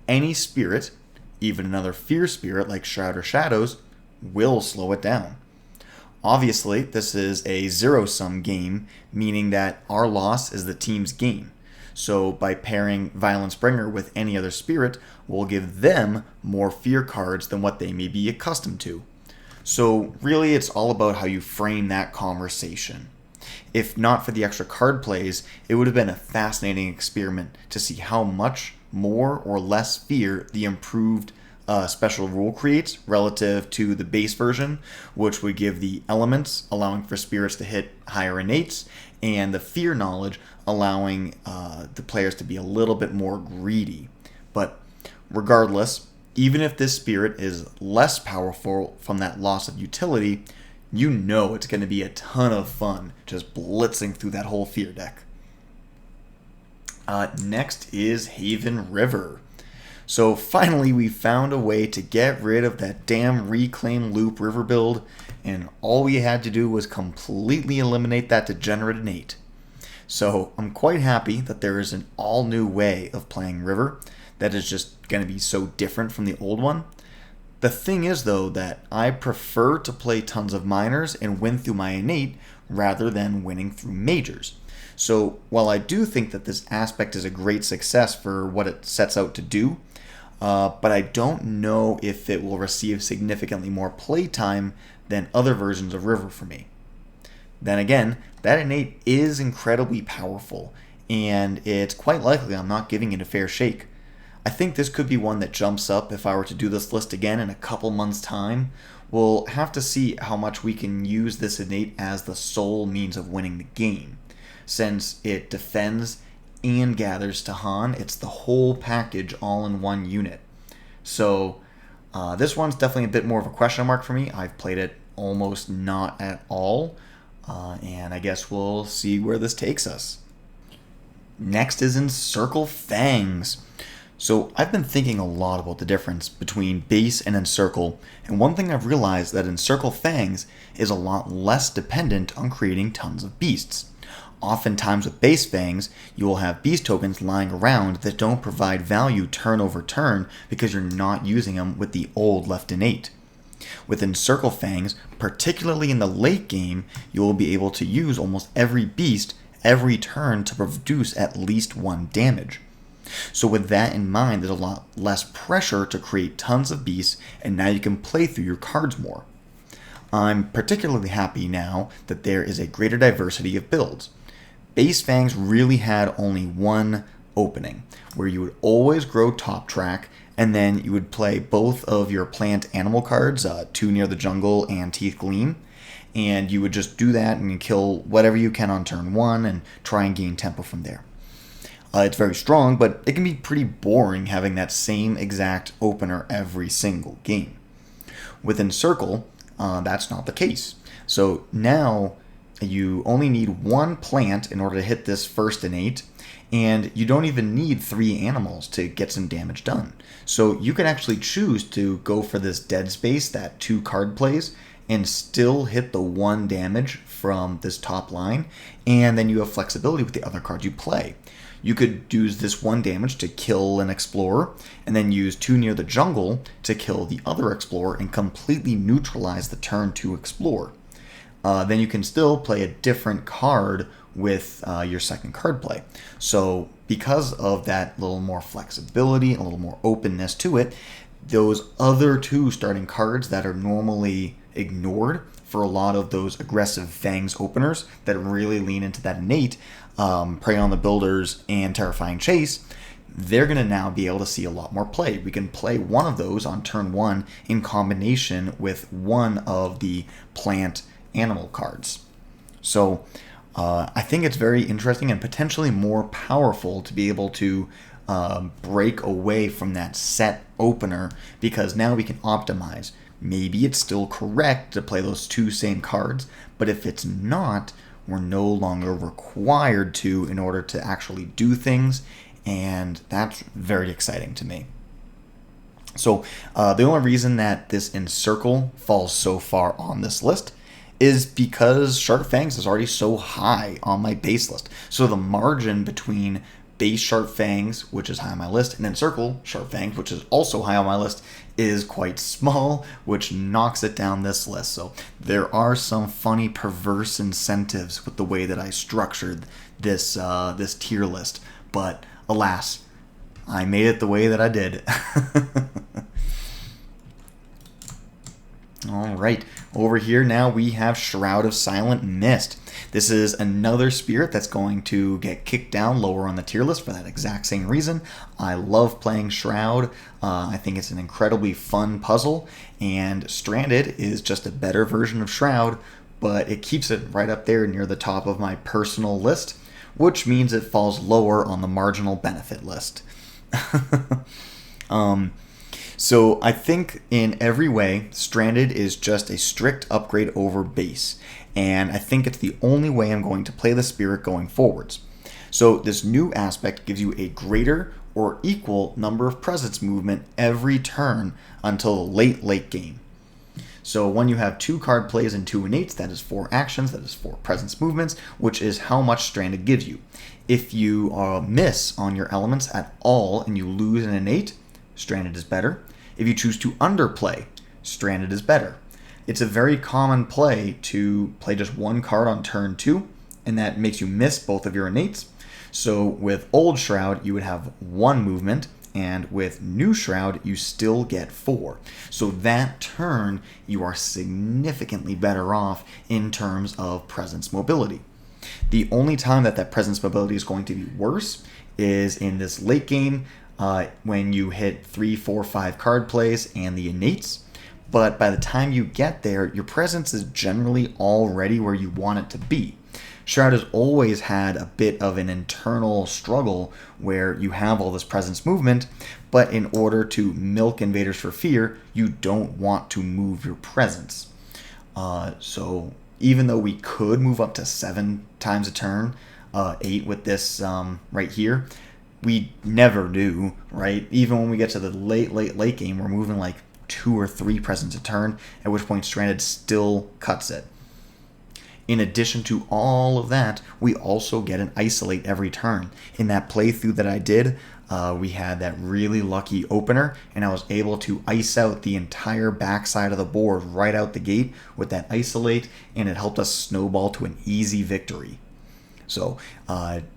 any spirit, even another fear spirit like Shroud or Shadows, will slow it down. Obviously, this is a zero-sum game, meaning that our loss is the team's gain. So by pairing Violence Bringer with any other spirit, we'll give them more fear cards than what they may be accustomed to. So really, it's all about how you frame that conversation. If not for the extra card plays, it would have been a fascinating experiment to see how much more or less fear the improved special rule creates relative to the base version, which would give the elements allowing for spirits to hit higher innates, and the fear knowledge allowing the players to be a little bit more greedy. But regardless, even if this spirit is less powerful from that loss of utility, you know it's going to be a ton of fun just blitzing through that whole fear deck. Next is Haven River. So finally we found a way to get rid of that damn Reclaim Loop river build, and all we had to do was completely eliminate that degenerate innate. So I'm quite happy that there is an all new way of playing river that is just going to be so different from the old one. The thing is though that I prefer to play tons of minors and win through my innate rather than winning through majors. So while I do think that this aspect is a great success for what it sets out to do, but I don't know if it will receive significantly more playtime than other versions of River for me. Then again, that innate is incredibly powerful, and it's quite likely I'm not giving it a fair shake. I think this could be one that jumps up if I were to do this list again in a couple months' time. We'll have to see how much we can use this innate as the sole means of winning the game. Since it defends and gathers Tahan, it's the whole package all in one unit. So this one's definitely a bit more of a question mark for me. I've played it almost not at all, and I guess we'll see where this takes us. Next is Encircle Fangs. So I've been thinking a lot about the difference between base and encircle, and one thing I've realized that Encircle Fangs is a lot less dependent on creating tons of beasts. Oftentimes with base fangs, you will have beast tokens lying around that don't provide value turn over turn because you're not using them with the old left innate. With Encircle Fangs, particularly in the late game, you will be able to use almost every beast every turn to produce at least one damage. So with that in mind, there's a lot less pressure to create tons of beasts, and now you can play through your cards more. I'm particularly happy now that there is a greater diversity of builds. Base Fangs really had only one opening, where you would always grow top track, and then you would play both of your plant animal cards, 2 Near the Jungle and Teeth Gleam, and you would just do that and kill whatever you can on turn 1 and try and gain tempo from there. It's very strong, but it can be pretty boring having that same exact opener every single game. With Encircle, that's not the case. So now you only need one plant in order to hit this first innate, and you don't even need 3 animals to get some damage done. So you can actually choose to go for this dead space that 2 card plays and still hit the 1 damage from this top line, and then you have flexibility with the other cards you play. You could use this 1 damage to kill an explorer, and then use 2 Near the Jungle to kill the other explorer and completely neutralize the turn 2 explorer. Then you can still play a different card with your second card play. So because of that little more flexibility, a little more openness to it, those other 2 starting cards that are normally ignored for a lot of those aggressive Fangs openers that really lean into that innate, Prey on the Builders and Terrifying Chase, they're going to now be able to see a lot more play. We can play one of those on turn 1 in combination with one of the plant animal cards. So I think it's very interesting and potentially more powerful to be able to break away from that set opener, because now we can optimize. Maybe it's still correct to play those 2 same cards, but if it's not, we're no longer required to in order to actually do things, and that's very exciting to me. So the only reason that this Encircle falls so far on this list is because Sharp Fangs is already so high on my base list. So the margin between base Sharp Fangs, which is high on my list, and Encircle Sharp Fangs, which is also high on my list, is quite small, which knocks it down this list. So there are some funny, perverse incentives with the way that I structured this this tier list. But alas, I made it the way that I did. All right, over here now we have Shroud of Silent Mist. This is another spirit that's going to get kicked down lower on the tier list for that exact same reason. I love playing Shroud. I think it's an incredibly fun puzzle, and Stranded is just a better version of Shroud, but it keeps it right up there near the top of my personal list, which means it falls lower on the marginal benefit list. So I think in every way, Stranded is just a strict upgrade over base, and I think it's the only way I'm going to play the spirit going forwards. So this new aspect gives you a greater or equal number of presence movement every turn until the late game. So when you have 2 card plays and 2 innates, that is 4 actions, that is 4 presence movements, which is how much Stranded gives you. If you miss on your elements at all and you lose an innate, Stranded is better. If you choose to underplay, Stranded is better. It's a very common play to play just 1 card on turn 2, and that makes you miss both of your innates. So with Old Shroud, you would have 1 movement, and with New Shroud, you still get 4. So that turn, you are significantly better off in terms of presence mobility. The only time that presence mobility is going to be worse is in this late game, when you hit 3, 4, 5 card plays and the innates. But by the time you get there, your presence is generally already where you want it to be. Shroud has always had a bit of an internal struggle where you have all this presence movement, but in order to milk invaders for fear, you don't want to move your presence. So even though we could move up to 7 times a turn, 8 with this right here, we never do, right? Even when we get to the late game, we're moving like 2 or 3 presence a turn, at which point Stranded still cuts it. In addition to all of that, we also get an isolate every turn. In that playthrough that I did, we had that really lucky opener, and I was able to ice out the entire backside of the board right out the gate with that isolate, and it helped us snowball to an easy victory. So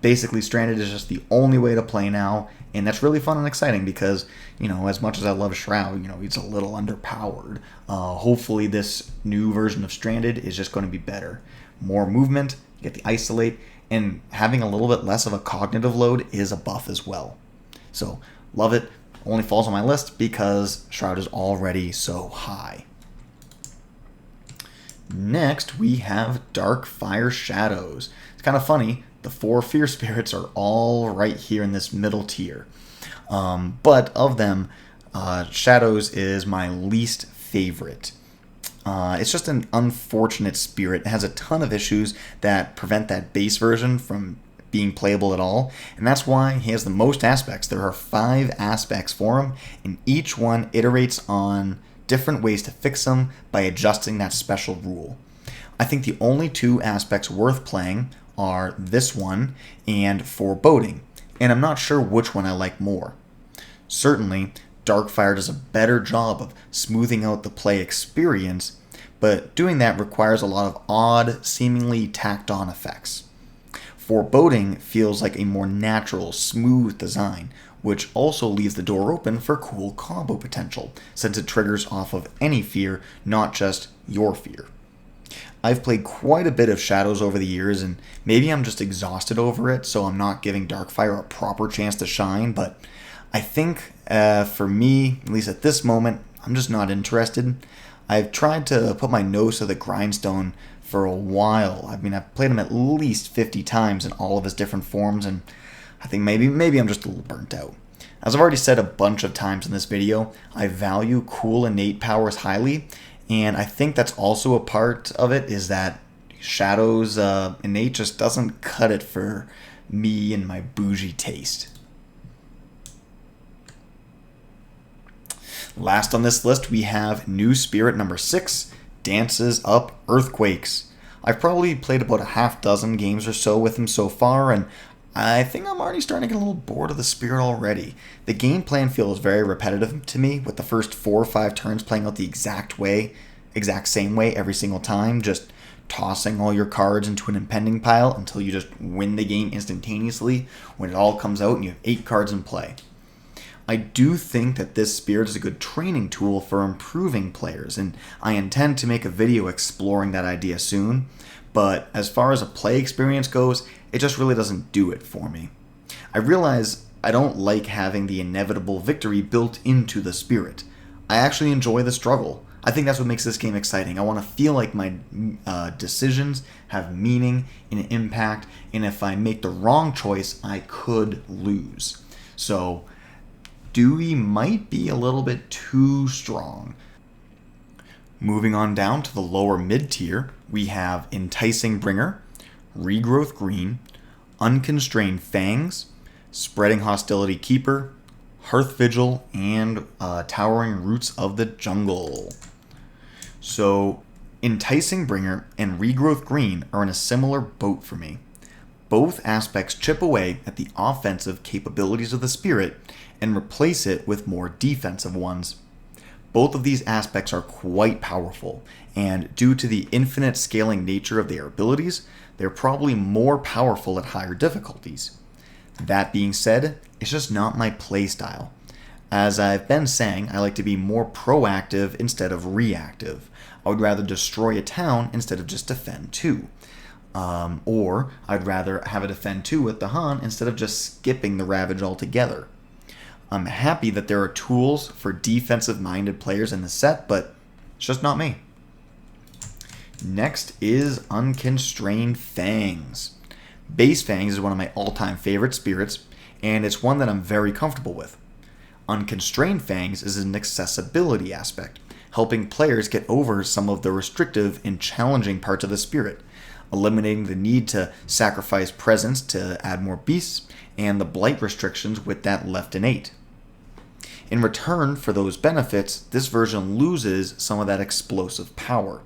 basically, Stranded is just the only way to play now, and that's really fun and exciting because, as much as I love Shroud, he's a little underpowered. Hopefully this new version of Stranded is just going to be better. More movement, you get the isolate, and having a little bit less of a cognitive load is a buff as well. So, love it. Only falls on my list because Shroud is already so high. Next, we have Dark Fire Shadows. It's kind of funny. The 4 Fear Spirits are all right here in this middle tier. But of them, Shadows is my least favorite. It's just an unfortunate spirit. It has a ton of issues that prevent that base version from being playable at all, and that's why he has the most aspects. There are 5 aspects for him, and each one iterates on different ways to fix them by adjusting that special rule. I think the only 2 aspects worth playing are this one and Foreboding, and I'm not sure which one I like more. Certainly, Darkfire does a better job of smoothing out the play experience, but doing that requires a lot of odd, seemingly tacked-on effects. Foreboding feels like a more natural, smooth design, which also leaves the door open for cool combo potential, since it triggers off of any fear, not just your fear. I've played quite a bit of Shadows over the years, and maybe I'm just exhausted over it, so I'm not giving Darkfire a proper chance to shine, but I think for me, at least at this moment, I'm just not interested. I've tried to put my nose to the grindstone for a while. I've played him at least 50 times in all of his different forms, and I think maybe I'm just a little burnt out. As I've already said a bunch of times in this video, I value cool innate powers highly, and I think that's also a part of it, is that Shadows innate just doesn't cut it for me and my bougie taste. Last on this list, we have new spirit number 6, Dances Up Earthquakes. I've probably played about a half dozen games or so with him so far, and I think I'm already starting to get a little bored of the spirit already. The game plan feels very repetitive to me, with the first 4 or 5 turns playing out the exact same way every single time, just tossing all your cards into an impending pile until you just win the game instantaneously when it all comes out and you have 8 cards in play. I do think that this spirit is a good training tool for improving players, and I intend to make a video exploring that idea soon, but as far as a play experience goes, it just really doesn't do it for me. I realize I don't like having the inevitable victory built into the spirit. I actually enjoy the struggle. I think that's what makes this game exciting. I want to feel like my decisions have meaning and impact, and if I make the wrong choice, I could lose. So Dewey might be a little bit too strong. Moving on down to the lower mid-tier, we have Enticing Bringer, Regrowth Green, Unconstrained Fangs, Spreading Hostility Keeper, Hearth Vigil, and Towering Roots of the Jungle. So, Enticing Bringer and Regrowth Green are in a similar boat for me. Both aspects chip away at the offensive capabilities of the spirit and replace it with more defensive ones. Both of these aspects are quite powerful, and due to the infinite scaling nature of their abilities, they're probably more powerful at higher difficulties. That being said, it's just not my playstyle. As I've been saying, I like to be more proactive instead of reactive. I would rather destroy a town instead of just defend 2. Or I'd rather have a defend 2 with the Han instead of just skipping the Ravage altogether. I'm happy that there are tools for defensive-minded players in the set, but it's just not me. Next is Unconstrained Fangs. Base Fangs is one of my all-time favorite spirits, and it's one that I'm very comfortable with. Unconstrained Fangs is an accessibility aspect, helping players get over some of the restrictive and challenging parts of the spirit, eliminating the need to sacrifice presence to add more beasts, and the blight restrictions with that left innate. In return for those benefits, this version loses some of that explosive power.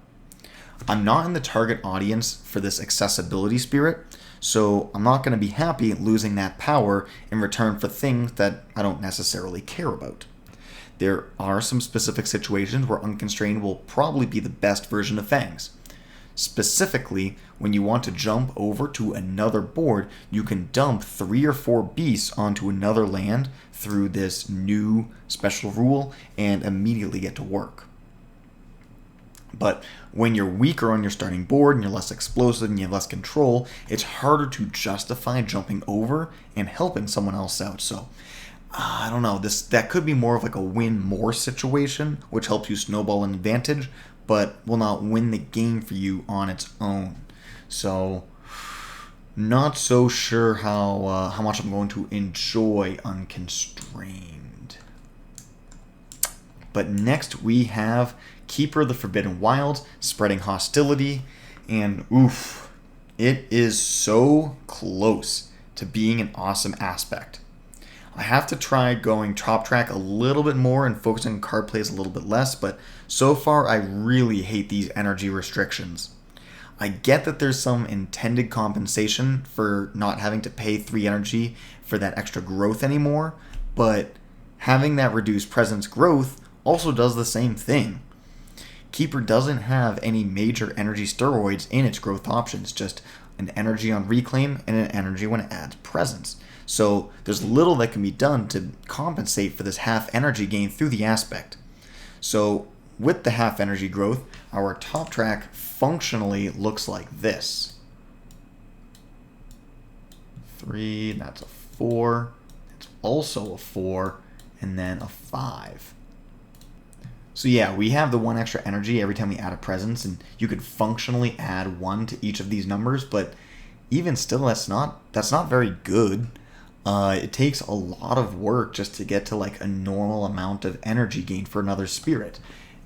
I'm not in the target audience for this accessibility spirit, so I'm not going to be happy losing that power in return for things that I don't necessarily care about. There are some specific situations where Unconstrained will probably be the best version of Fangs. Specifically, when you want to jump over to another board, you can dump 3 or 4 beasts onto another land through this new special rule and immediately get to work. But when you're weaker on your starting board and you're less explosive and you have less control, it's harder to justify jumping over and helping someone else out. So, I don't know, that could be more of like a win more situation, which helps you snowball an advantage, but will not win the game for you on its own. So, not so sure how much I'm going to enjoy Unconstrained. But next we have Keeper of the Forbidden Wilds, spreading hostility, and oof, it is so close to being an awesome aspect. I have to try going top track a little bit more and focusing on card plays a little bit less, but so far I really hate these energy restrictions. I get that there's some intended compensation for not having to pay 3 energy for that extra growth anymore, but having that reduced presence growth also does the same thing. Keeper doesn't have any major energy steroids in its growth options, just an energy on reclaim and an energy when it adds presence. So there's little that can be done to compensate for this half energy gain through the aspect. So with the half energy growth, our top track functionally looks like this. 3, that's a 4, it's also a 4, and then a 5. So yeah, we have the 1 extra energy every time we add a presence, and you could functionally add 1 to each of these numbers, but even still, that's not very good. It takes a lot of work just to get to like a normal amount of energy gain for another spirit.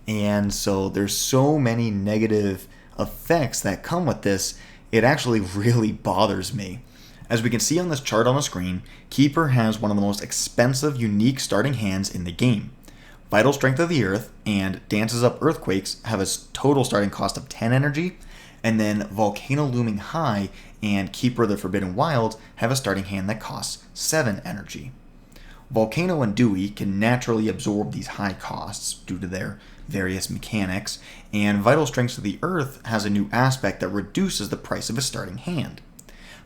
And so there's so many negative effects that come with this, it actually really bothers me. As we can see on this chart on the screen, Keeper has one of the most expensive unique starting hands in the game. Vital Strength of the Earth and Dances Up Earthquakes have a total starting cost of 10 energy, and then Volcano Looming High and Keeper of the Forbidden Wilds have a starting hand that costs 7 energy. Volcano and Dewey can naturally absorb these high costs due to their various mechanics, and Vital Strength of the Earth has a new aspect that reduces the price of a starting hand.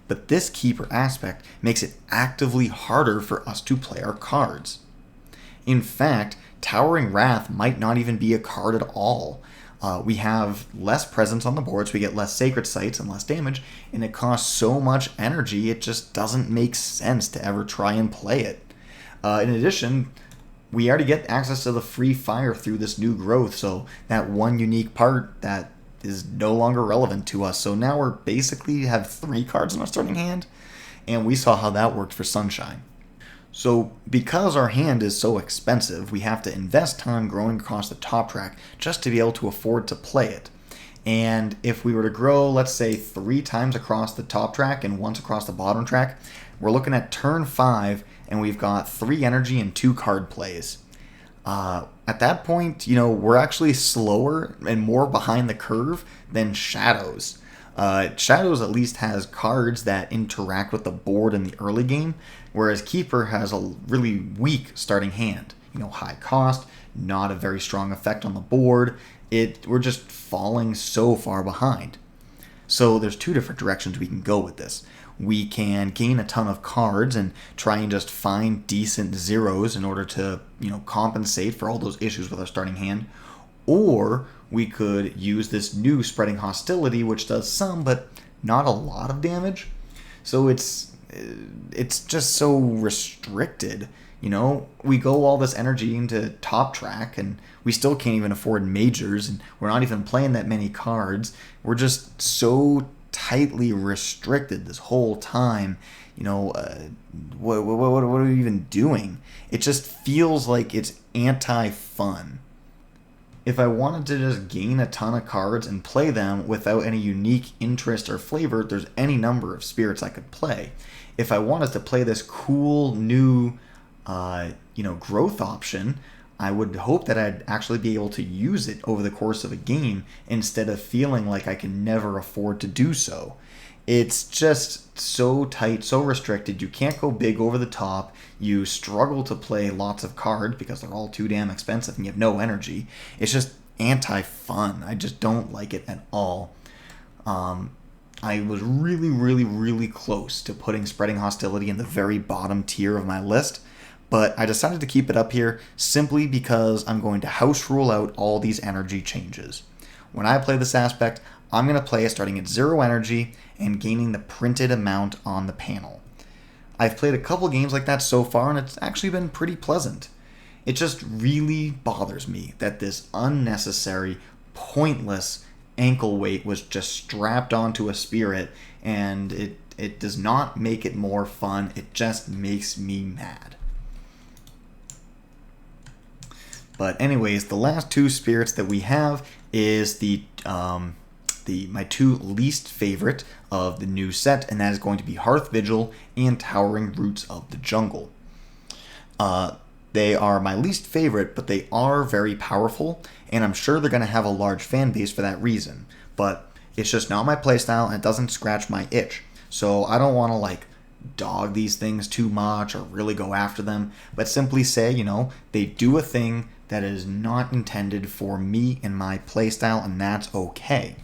But this Keeper aspect makes it actively harder for us to play our cards. In fact, Towering Wrath might not even be a card at all. We have less presence on the board, so we get less sacred sites and less damage, and it costs so much energy, it just doesn't make sense to ever try and play it. In addition, we already get access to the free fire through this new growth, so that one unique part that is no longer relevant to us. So now we're basically have 3 cards in our starting hand, and we saw how that worked for Sunshine. So because our hand is so expensive, we have to invest time growing across the top track just to be able to afford to play it. And if we were to grow, let's say 3 times across the top track and once across the bottom track, we're looking at turn 5 and we've got 3 energy and 2 card plays. At that point, we're actually slower and more behind the curve than Shadows. Shadows at least has cards that interact with the board in the early game, whereas Keeper has a really weak starting hand. High cost, not a very strong effect on the board. We're just falling so far behind. So there's 2 different directions we can go with this. We can gain a ton of cards and try and just find decent zeros in order to, compensate for all those issues with our starting hand. Or we could use this new Spreading Hostility, which does some, but not a lot of damage. So it's just so restricted. We go all this energy into top track, and we still can't even afford majors, and we're not even playing that many cards. We're just so tightly restricted this whole time. What are we even doing? It just feels like it's anti-fun. If I wanted to just gain a ton of cards and play them without any unique interest or flavor, there's any number of spirits I could play. If I wanted to play this cool new, growth option, I would hope that I'd actually be able to use it over the course of a game instead of feeling like I can never afford to do so. It's just so tight, so restricted. You can't go big over the top. You struggle to play lots of cards because they're all too damn expensive and you have no energy. It's just anti-fun. I just don't like it at all. I was really, really, really close to putting Spreading Hostility in the very bottom tier of my list, but I decided to keep it up here simply because I'm going to house rule out all these energy changes. When I play this aspect, I'm going to play it starting at 0 energy and gaining the printed amount on the panel. I've played a couple games like that so far, and it's actually been pretty pleasant. It just really bothers me that this unnecessary, pointless ankle weight was just strapped onto a spirit, and it does not make it more fun. It just makes me mad. But anyways, the last 2 spirits that we have is my 2 least favorite of the new set, and that is going to be Hearth Vigil and Towering Roots of the Jungle. They are my least favorite, but they are very powerful, and I'm sure they're going to have a large fan base for that reason. But it's just not my playstyle, and it doesn't scratch my itch. So I don't want to dog these things too much or really go after them, but simply say, they do a thing that is not intended for me and my playstyle, and that's okay.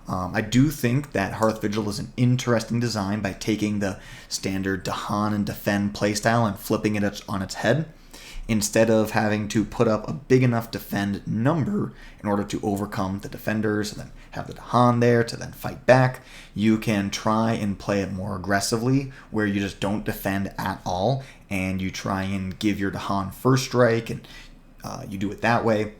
I do think that Hearth Vigil is an interesting design by taking the standard Dahan and Defend playstyle and flipping it on its head. Instead of having to put up a big enough defend number in order to overcome the defenders and then have the Dahan there to then fight back, you can try and play it more aggressively where you just don't defend at all and you try and give your Dahan first strike and you do it that way.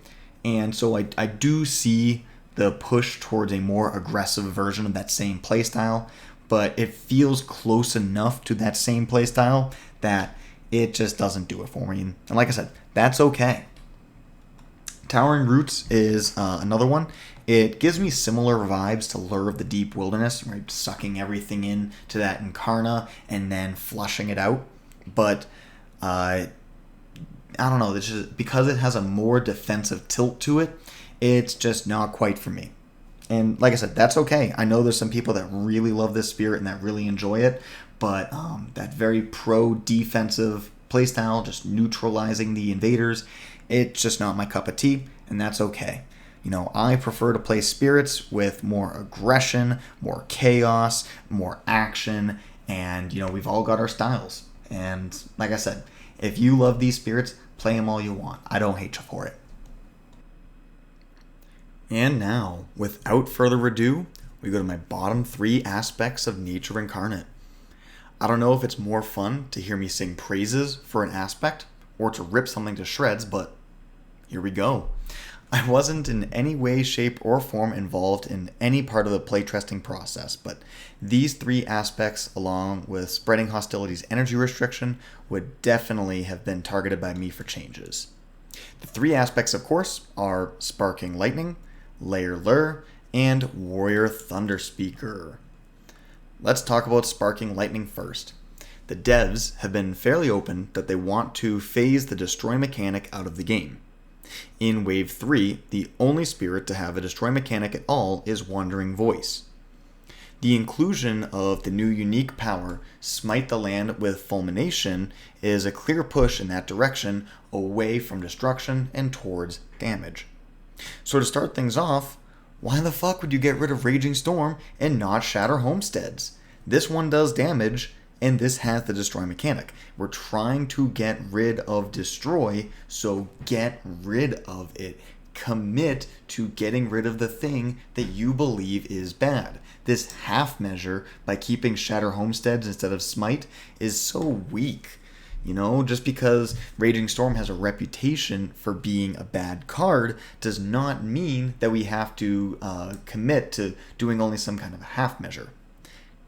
And so I do see the push towards a more aggressive version of that same playstyle, but it feels close enough to that same playstyle that it just doesn't do it for me. And like I said, that's okay. Towering Roots is another one. It gives me similar vibes to Lure of the Deep Wilderness, right? Sucking everything in to that Incarnate and then flushing it out. But I don't know, this is, because it has a more defensive tilt to it, it's just not quite for me. And like I said, that's okay. I know there's some people that really love this spirit and that really enjoy it, but that very pro-defensive playstyle, just neutralizing the invaders, it's just not my cup of tea, and that's okay. I prefer to play spirits with more aggression, more chaos, more action, and, we've all got our styles. And like I said, if you love these spirits, play them all you want. I don't hate you for it. And now, without further ado, we go to my bottom 3 aspects of Nature Incarnate. I don't know if it's more fun to hear me sing praises for an aspect or to rip something to shreds, but here we go. I wasn't in any way, shape, or form involved in any part of the playtesting process, but these 3 aspects, along with Spreading Hostility's energy restriction, would definitely have been targeted by me for changes. The 3 aspects, of course, are Sparking Lightning, Layer Lure, and Warrior Thunderspeaker. Let's talk about Sparking Lightning first. The devs have been fairly open that they want to phase the destroy mechanic out of the game. In Wave 3, the only spirit to have a destroy mechanic at all is Wandering Voice. The inclusion of the new unique power, Smite the Land with Fulmination, is a clear push in that direction, away from destruction and towards damage. So to start things off, why the fuck would you get rid of Raging Storm and not Shatter Homesteads? This one does damage, and this has the destroy mechanic. We're trying to get rid of destroy, so get rid of it. Commit to getting rid of the thing that you believe is bad. This half measure by keeping Shatter Homesteads instead of Smite is so weak. Just because Raging Storm has a reputation for being a bad card does not mean that we have to commit to doing only some kind of a half measure.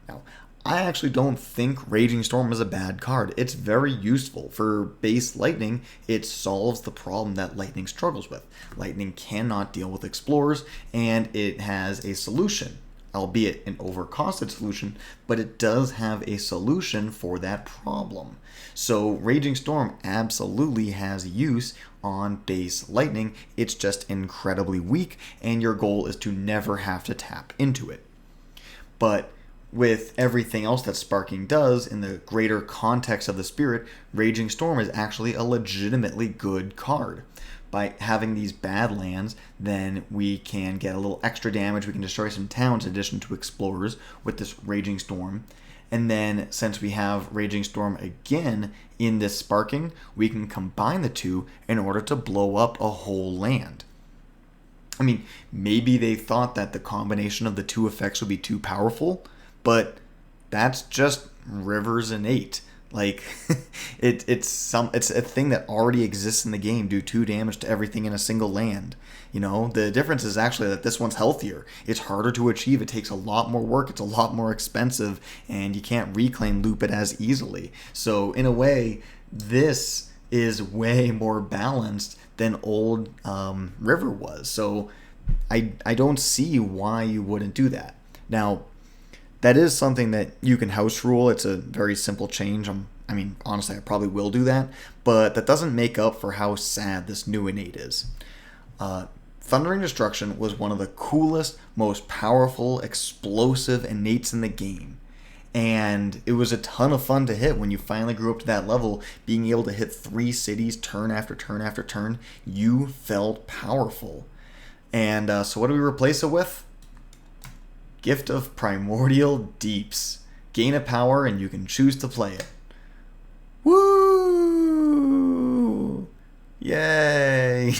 Now, I actually don't think Raging Storm is a bad card. It's very useful. For base Lightning, it solves the problem that Lightning struggles with. Lightning cannot deal with Explorers, and it has a solution, albeit an overcosted solution, but it does have a solution for that problem. So Raging Storm absolutely has use on base Lightning. It's just incredibly weak, and your goal is to never have to tap into it. But with everything else that Sparking does in the greater context of the Spirit, Raging Storm is actually a legitimately good card. By having these bad lands, then we can get a little extra damage. We can destroy some towns in addition to Explorers with this Raging Storm. And then, since we have Raging Storm again in this Sparking, we can combine the two in order to blow up a whole land. I mean, maybe they thought that the combination of the two effects would be too powerful, but that's just River's innate. Like, it's a thing that already exists in the game. Do 2 damage to everything in a single land. The difference is actually that this one's healthier. It's harder to achieve. It takes a lot more work. It's a lot more expensive, and you can't reclaim loop it as easily. So in a way, this is way more balanced than old River was. So I don't see why you wouldn't do that. Now, that is something that you can house rule. It's a very simple change. Honestly, I probably will do that, but that doesn't make up for how sad this new innate is. Thundering Destruction was one of the coolest, most powerful, explosive innates in the game. And it was a ton of fun to hit when you finally grew up to that level, being able to hit 3 cities turn after turn after turn. You felt powerful. And so what do we replace it with? Gift of Primordial Deeps. Gain a power and you can choose to play it. Woo! Yay!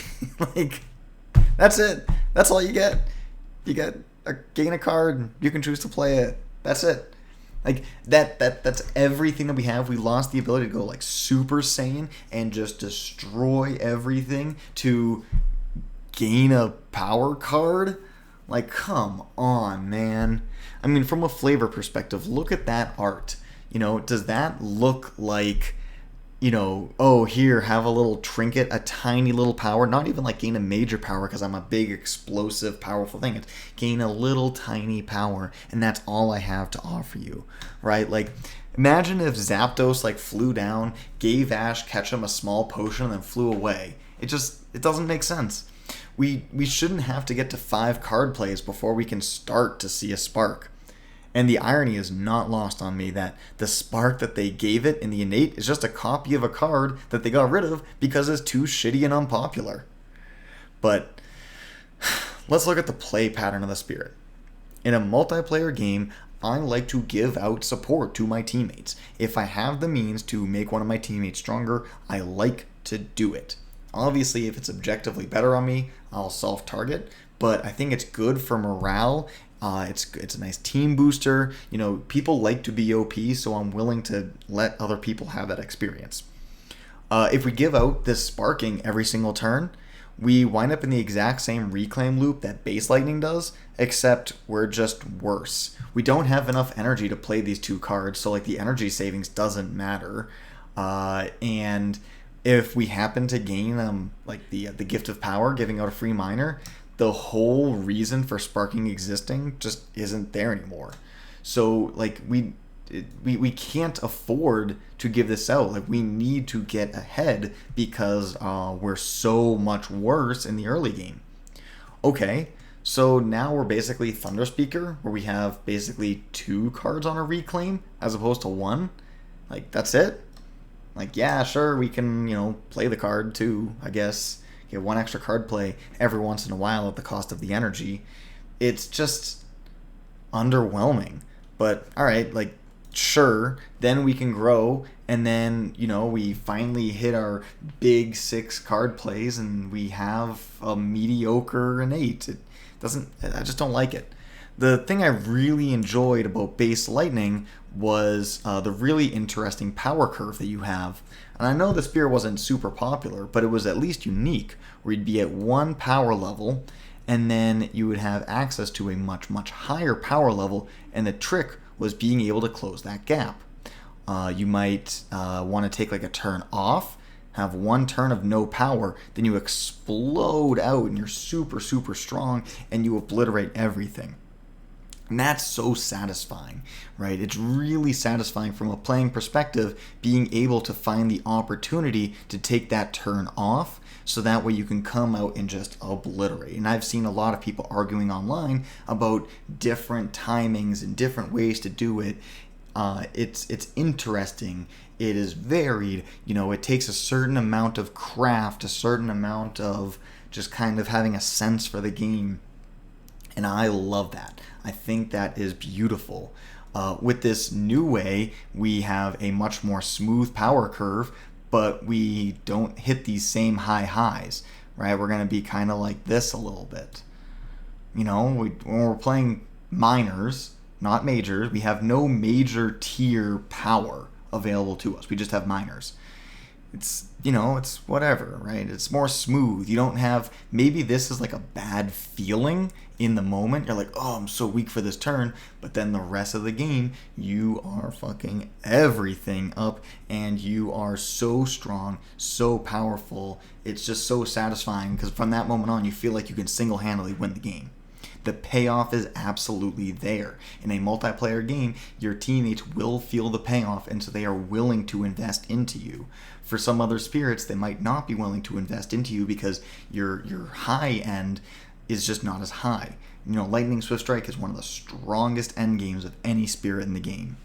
That's it. That's all you get. You get gain a card, you can choose to play it. That's it. That's everything that we have. We lost the ability to go Super Saiyan and just destroy everything to gain a power card. Come on, man. From a flavor perspective, look at that art. Does that look like, oh, here, have a little trinket, a tiny little power? Not even gain a major power because I'm a big, explosive, powerful thing. It's gain a little tiny power, and that's all I have to offer you, right? Imagine if Zapdos, flew down, gave Ash Ketchum a small potion, and then flew away. It doesn't make sense. We shouldn't have to get to 5 card plays before we can start to see a spark. And the irony is not lost on me that the spark that they gave it in the innate is just a copy of a card that they got rid of because it's too shitty and unpopular. But let's look at the play pattern of the Spirit. In a multiplayer game, I like to give out support to my teammates. If I have the means to make one of my teammates stronger, I like to do it. Obviously, if it's objectively better on me, I'll self-target, but I think it's good for morale. It's a nice team booster. People like to be OP, so I'm willing to let other people have that experience. If we give out this sparking every single turn, we wind up in the exact same reclaim loop that base Lightning does, except we're just worse. We don't have enough energy to play these 2 cards, so the energy savings doesn't matter. And if we happen to gain the Gift of Power, giving out a free miner, the whole reason for sparking existing just isn't there anymore. So we can't afford to give this out. We need to get ahead because we're so much worse in the early game. Okay, so now we're basically Thunder Speaker, where we have basically 2 cards on a reclaim as opposed to 1. That's it. Yeah, sure, we can, play the card too, I guess. Get 1 extra card play every once in a while at the cost of the energy. It's just underwhelming. But, alright, sure, then we can grow, and then, we finally hit our big 6 card plays, and we have a mediocre innate. I just don't like it. The thing I really enjoyed about base lightning was the really interesting power curve that you have. And I know the spear wasn't super popular, but it was at least unique, where you'd be at one power level, and then you would have access to a much, much higher power level, and the trick was being able to close that gap. You might want to take like a turn off, have one turn of no power, then you explode out and you're super, super strong, and you obliterate everything. And that's so satisfying, right? It's really satisfying from a playing perspective, being able to find the opportunity to take that turn off, so that way you can come out and just obliterate. And I've seen a lot of people arguing online about different timings and different ways to do it. It's interesting. It is varied. It takes a certain amount of craft, a certain amount of just kind of having a sense for the game. And I love that. I think that is beautiful. With this new way, we have a much more smooth power curve, but we don't hit these same high highs, right? We're going to be kind of like this a little bit. When we're playing minors, not majors, we have no major tier power available to us. We just have minors. It's whatever, right? It's more smooth. You don't have, maybe this is like a bad feeling in the moment. You're like, oh, I'm so weak for this turn. But then the rest of the game, you are fucking everything up, and you are so strong, so powerful. It's just so satisfying, because from that moment on, you feel like you can single-handedly win the game. The payoff is absolutely there. In a multiplayer game, your teammates will feel the payoff, and so they are willing to invest into you. For some other spirits, they might not be willing to invest into you because your high end is just not as high. Lightning Swift Strike is one of the strongest end games of any spirit in the game.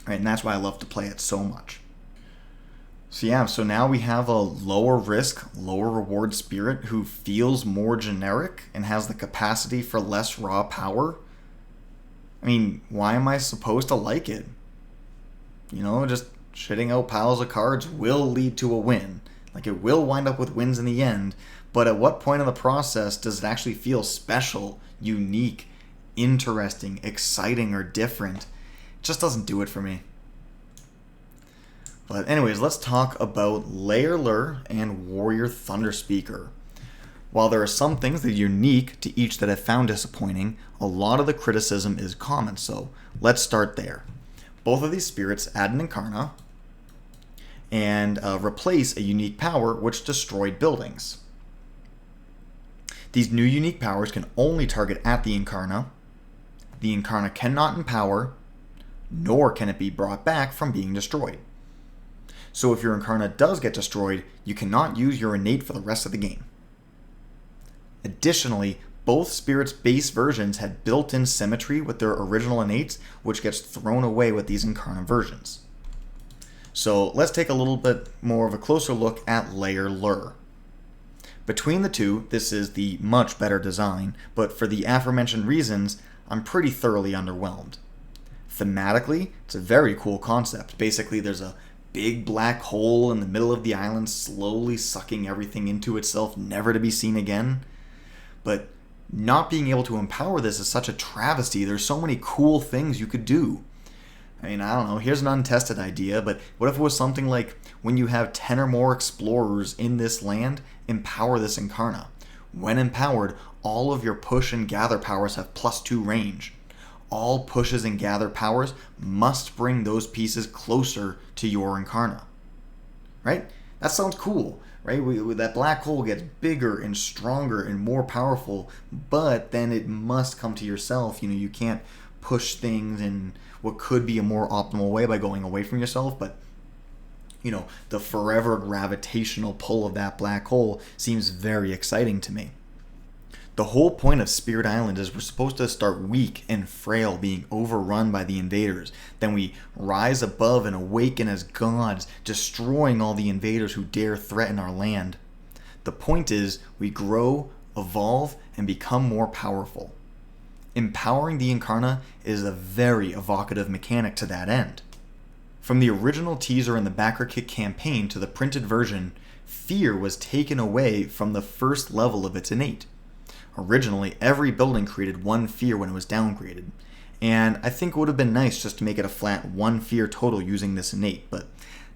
Right, and that's why I love to play it so much. So now we have a lower risk, lower reward spirit who feels more generic and has the capacity for less raw power. I mean, why am I supposed to like it? Just shitting out piles of cards will lead to a win. Like, it will wind up with wins in the end, but at what point in the process does it actually feel special, unique, interesting, exciting, or different? It just doesn't do it for me. But anyways, let's talk about Lair Lure and Warrior Thunderspeaker. While there are some things that are unique to each that I've found disappointing, a lot of the criticism is common, so let's start there. Both of these spirits add an Incarnate and replace a unique power which destroyed buildings. These new unique powers can only target at the Incarnate. The Incarnate cannot empower, nor can it be brought back from being destroyed. So if your Incarnate does get destroyed, you cannot use your innate for the rest of the game. Additionally, both spirits' base versions had built-in symmetry with their original innates, which gets thrown away with these Incarnate versions. So let's take a little bit more of a closer look at Lair Lure. Between the two, this is the much better design, but for the aforementioned reasons, I'm pretty thoroughly underwhelmed. Thematically, it's a very cool concept. Basically, there's a big black hole in the middle of the island slowly sucking everything into itself, never to be seen again. But not being able to empower this is such a travesty. There's so many cool things you could do. I mean, I don't know, here's an untested idea, but what if it was something like, when you have 10 or more explorers in this land, empower this Incarnate. When empowered, all of your push and gather powers have +2 range. All pushes and gather powers must bring those pieces closer to your Incarnate. Right? That sounds cool, right? That black hole gets bigger and stronger and more powerful, but then it must come to yourself. You can't push things in what could be a more optimal way by going away from yourself, but the forever gravitational pull of that black hole seems very exciting to me. The whole point of Spirit Island is we're supposed to start weak and frail, being overrun by the invaders. Then we rise above and awaken as gods, destroying all the invaders who dare threaten our land. The point is, we grow, evolve, and become more powerful. Empowering the Incarnate is a very evocative mechanic to that end. From the original teaser in the Backer Kick campaign to the printed version, fear was taken away from the first level of its innate. Originally, every building created 1 fear when it was downgraded, and I think it would have been nice just to make it a flat 1 fear total using this innate, but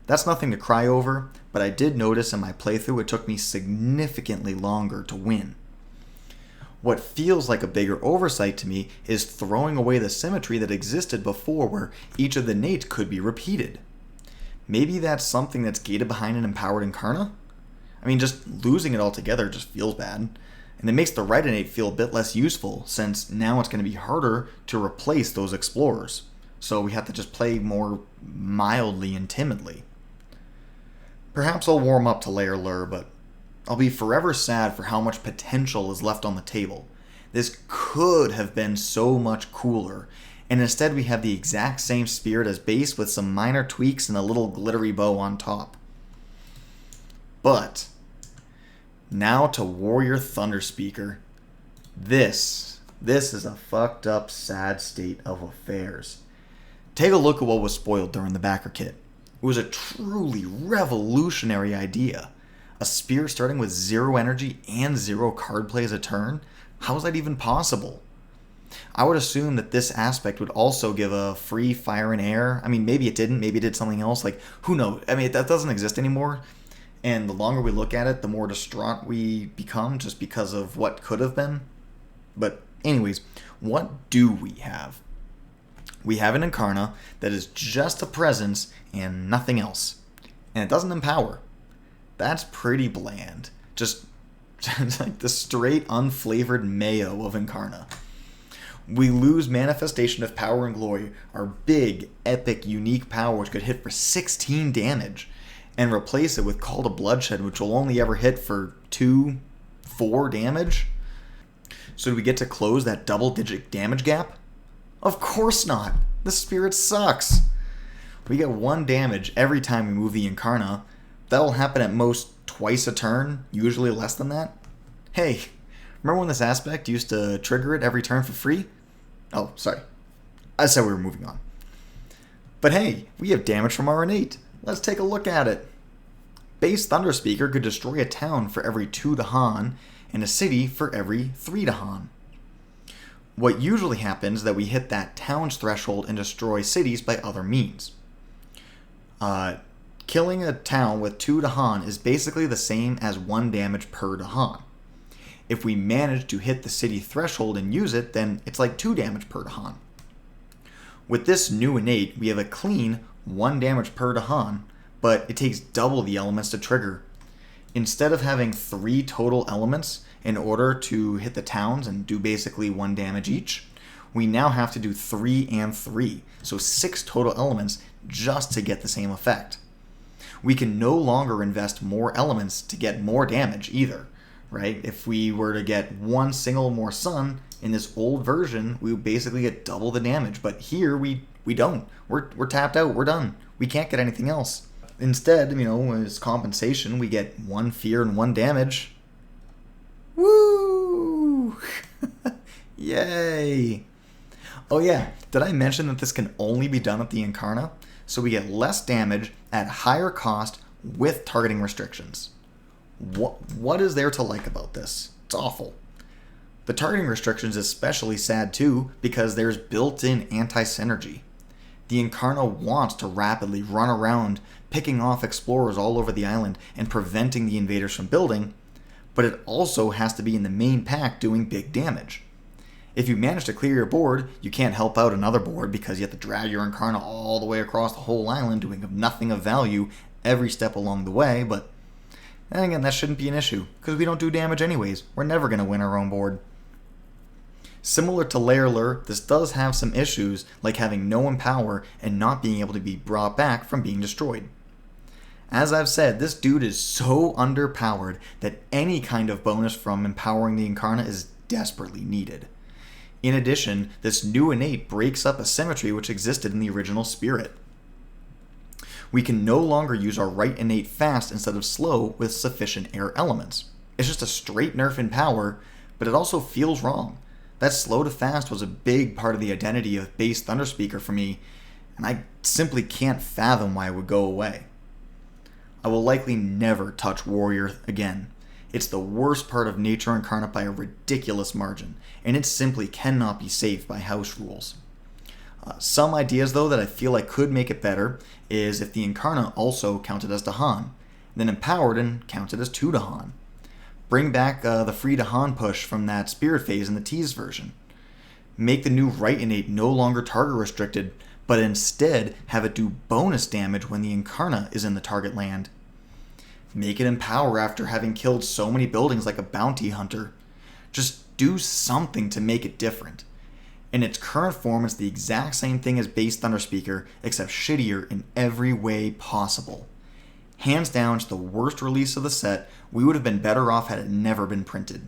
that's nothing to cry over. But I did notice in my playthrough it took me significantly longer to win. What feels like a bigger oversight to me is throwing away the symmetry that existed before where each of the innates could be repeated. Maybe that's something that's gated behind an empowered Incarnate? I mean, just losing it altogether just feels bad. And it makes the right innate feel a bit less useful, since now it's going to be harder to replace those explorers. So we have to just play more mildly and timidly. Perhaps I'll warm up to Layer Lure, but I'll be forever sad for how much potential is left on the table. This could have been so much cooler, and instead we have the exact same spirit as base with some minor tweaks and a little glittery bow on top. But now to Warrior Thunderspeaker. This is a fucked up, sad state of affairs. Take a look at what was spoiled during the backer kit. It was a truly revolutionary idea. A spear starting with 0 energy and 0 card play as a turn? How is that even possible? I would assume that this aspect would also give a free fire and air. I mean, maybe it didn't. Maybe it did something else. Like, who knows? I mean, that doesn't exist anymore. And the longer we look at it, the more distraught we become just because of what could have been. But anyways, what do we have? We have an Incarnate that is just a presence and nothing else. And it doesn't empower. That's pretty bland. Just like the straight unflavored mayo of Incarnate. We lose Manifestation of Power and Glory, our big, epic, unique power which could hit for 16 damage, and replace it with Call to Bloodshed, which will only ever hit for 2, 4 damage. So do we get to close that double-digit damage gap? Of course not. The spirit sucks. We get 1 damage every time we move the Incarnate. That will happen at most twice a turn, usually less than that. Hey, remember when this aspect used to trigger it every turn for free? Oh, sorry. I said we were moving on. But hey, we have damage from our innate. Let's take a look at it. Base Thunderspeaker could destroy a town for every 2 Dahan, and a city for every 3 Dahan. What usually happens is that we hit that town's threshold and destroy cities by other means. Killing a town with 2 Dahan is basically the same as 1 damage per Dahan. If we manage to hit the city threshold and use it, then it's like 2 damage per Dahan. With this new innate, we have a clean 1 damage per Dahan, but it takes double the elements to trigger. Instead of having 3 total elements in order to hit the towns and do basically 1 damage each, we now have to do 3 and 3, so 6 total elements just to get the same effect. We can no longer invest more elements to get more damage either, right? If we were to get 1 single more sun in this old version, we would basically get double the damage, but here we don't. We're tapped out, we're done. We can't get anything else. Instead, as compensation, we get 1 fear and 1 damage. Woo! Yay! Oh yeah, did I mention that this can only be done at the Incarnate? So we get less damage at higher cost with targeting restrictions. What is there to like about this? It's awful. The targeting restrictions is especially sad too because there's built-in anti-synergy. The Incarnate wants to rapidly run around picking off explorers all over the island and preventing the invaders from building, but it also has to be in the main pack doing big damage. If you manage to clear your board, you can't help out another board because you have to drag your Incarnate all the way across the whole island doing nothing of value every step along the way, but then again, that shouldn't be an issue because we don't do damage anyways. We're never going to win our own board. Similar to Layer Lure, this does have some issues like having no empower and not being able to be brought back from being destroyed. As I've said, this dude is so underpowered that any kind of bonus from empowering the Incarnate is desperately needed. In addition, this new innate breaks up a symmetry which existed in the original spirit. We can no longer use our right innate fast instead of slow with sufficient air elements. It's just a straight nerf in power, but it also feels wrong. That slow to fast was a big part of the identity of base Thunderspeaker for me, and I simply can't fathom why it would go away. I will likely never touch Warrior again, It's the worst part of Nature Incarnate by a ridiculous margin, and it simply cannot be saved by house rules. Some ideas, though, that I feel like could make it better is if the Incarnate also counted as Dahan, then Empowered and counted as 2 Dahan. Bring back the free Dahan push from that Spirit phase in the teased version. Make the new Right Innate no longer target restricted, but instead have it do bonus damage when the Incarnate is in the target land. Make it Empower after having killed so many buildings like a bounty hunter. Just do something to make it different. In its current form, it's the exact same thing as Base Thunderspeaker, except shittier in every way possible. Hands down, it's the worst release of the set. We would have been better off had it never been printed.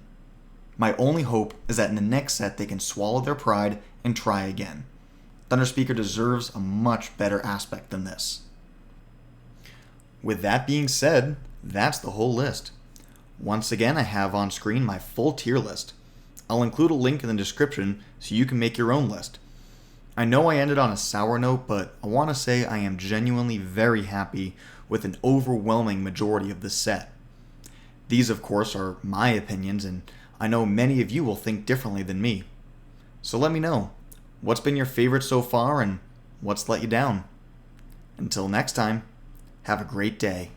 My only hope is that in the next set they can swallow their pride and try again. Thunderspeaker deserves a much better aspect than this. With that being said, that's the whole list. Once again, I have on screen my full tier list. I'll include a link in the description so you can make your own list. I know I ended on a sour note, but I want to say I am genuinely very happy with an overwhelming majority of this set. These, of course, are my opinions, and I know many of you will think differently than me. So let me know, what's been your favorite so far and what's let you down? Until next time, have a great day.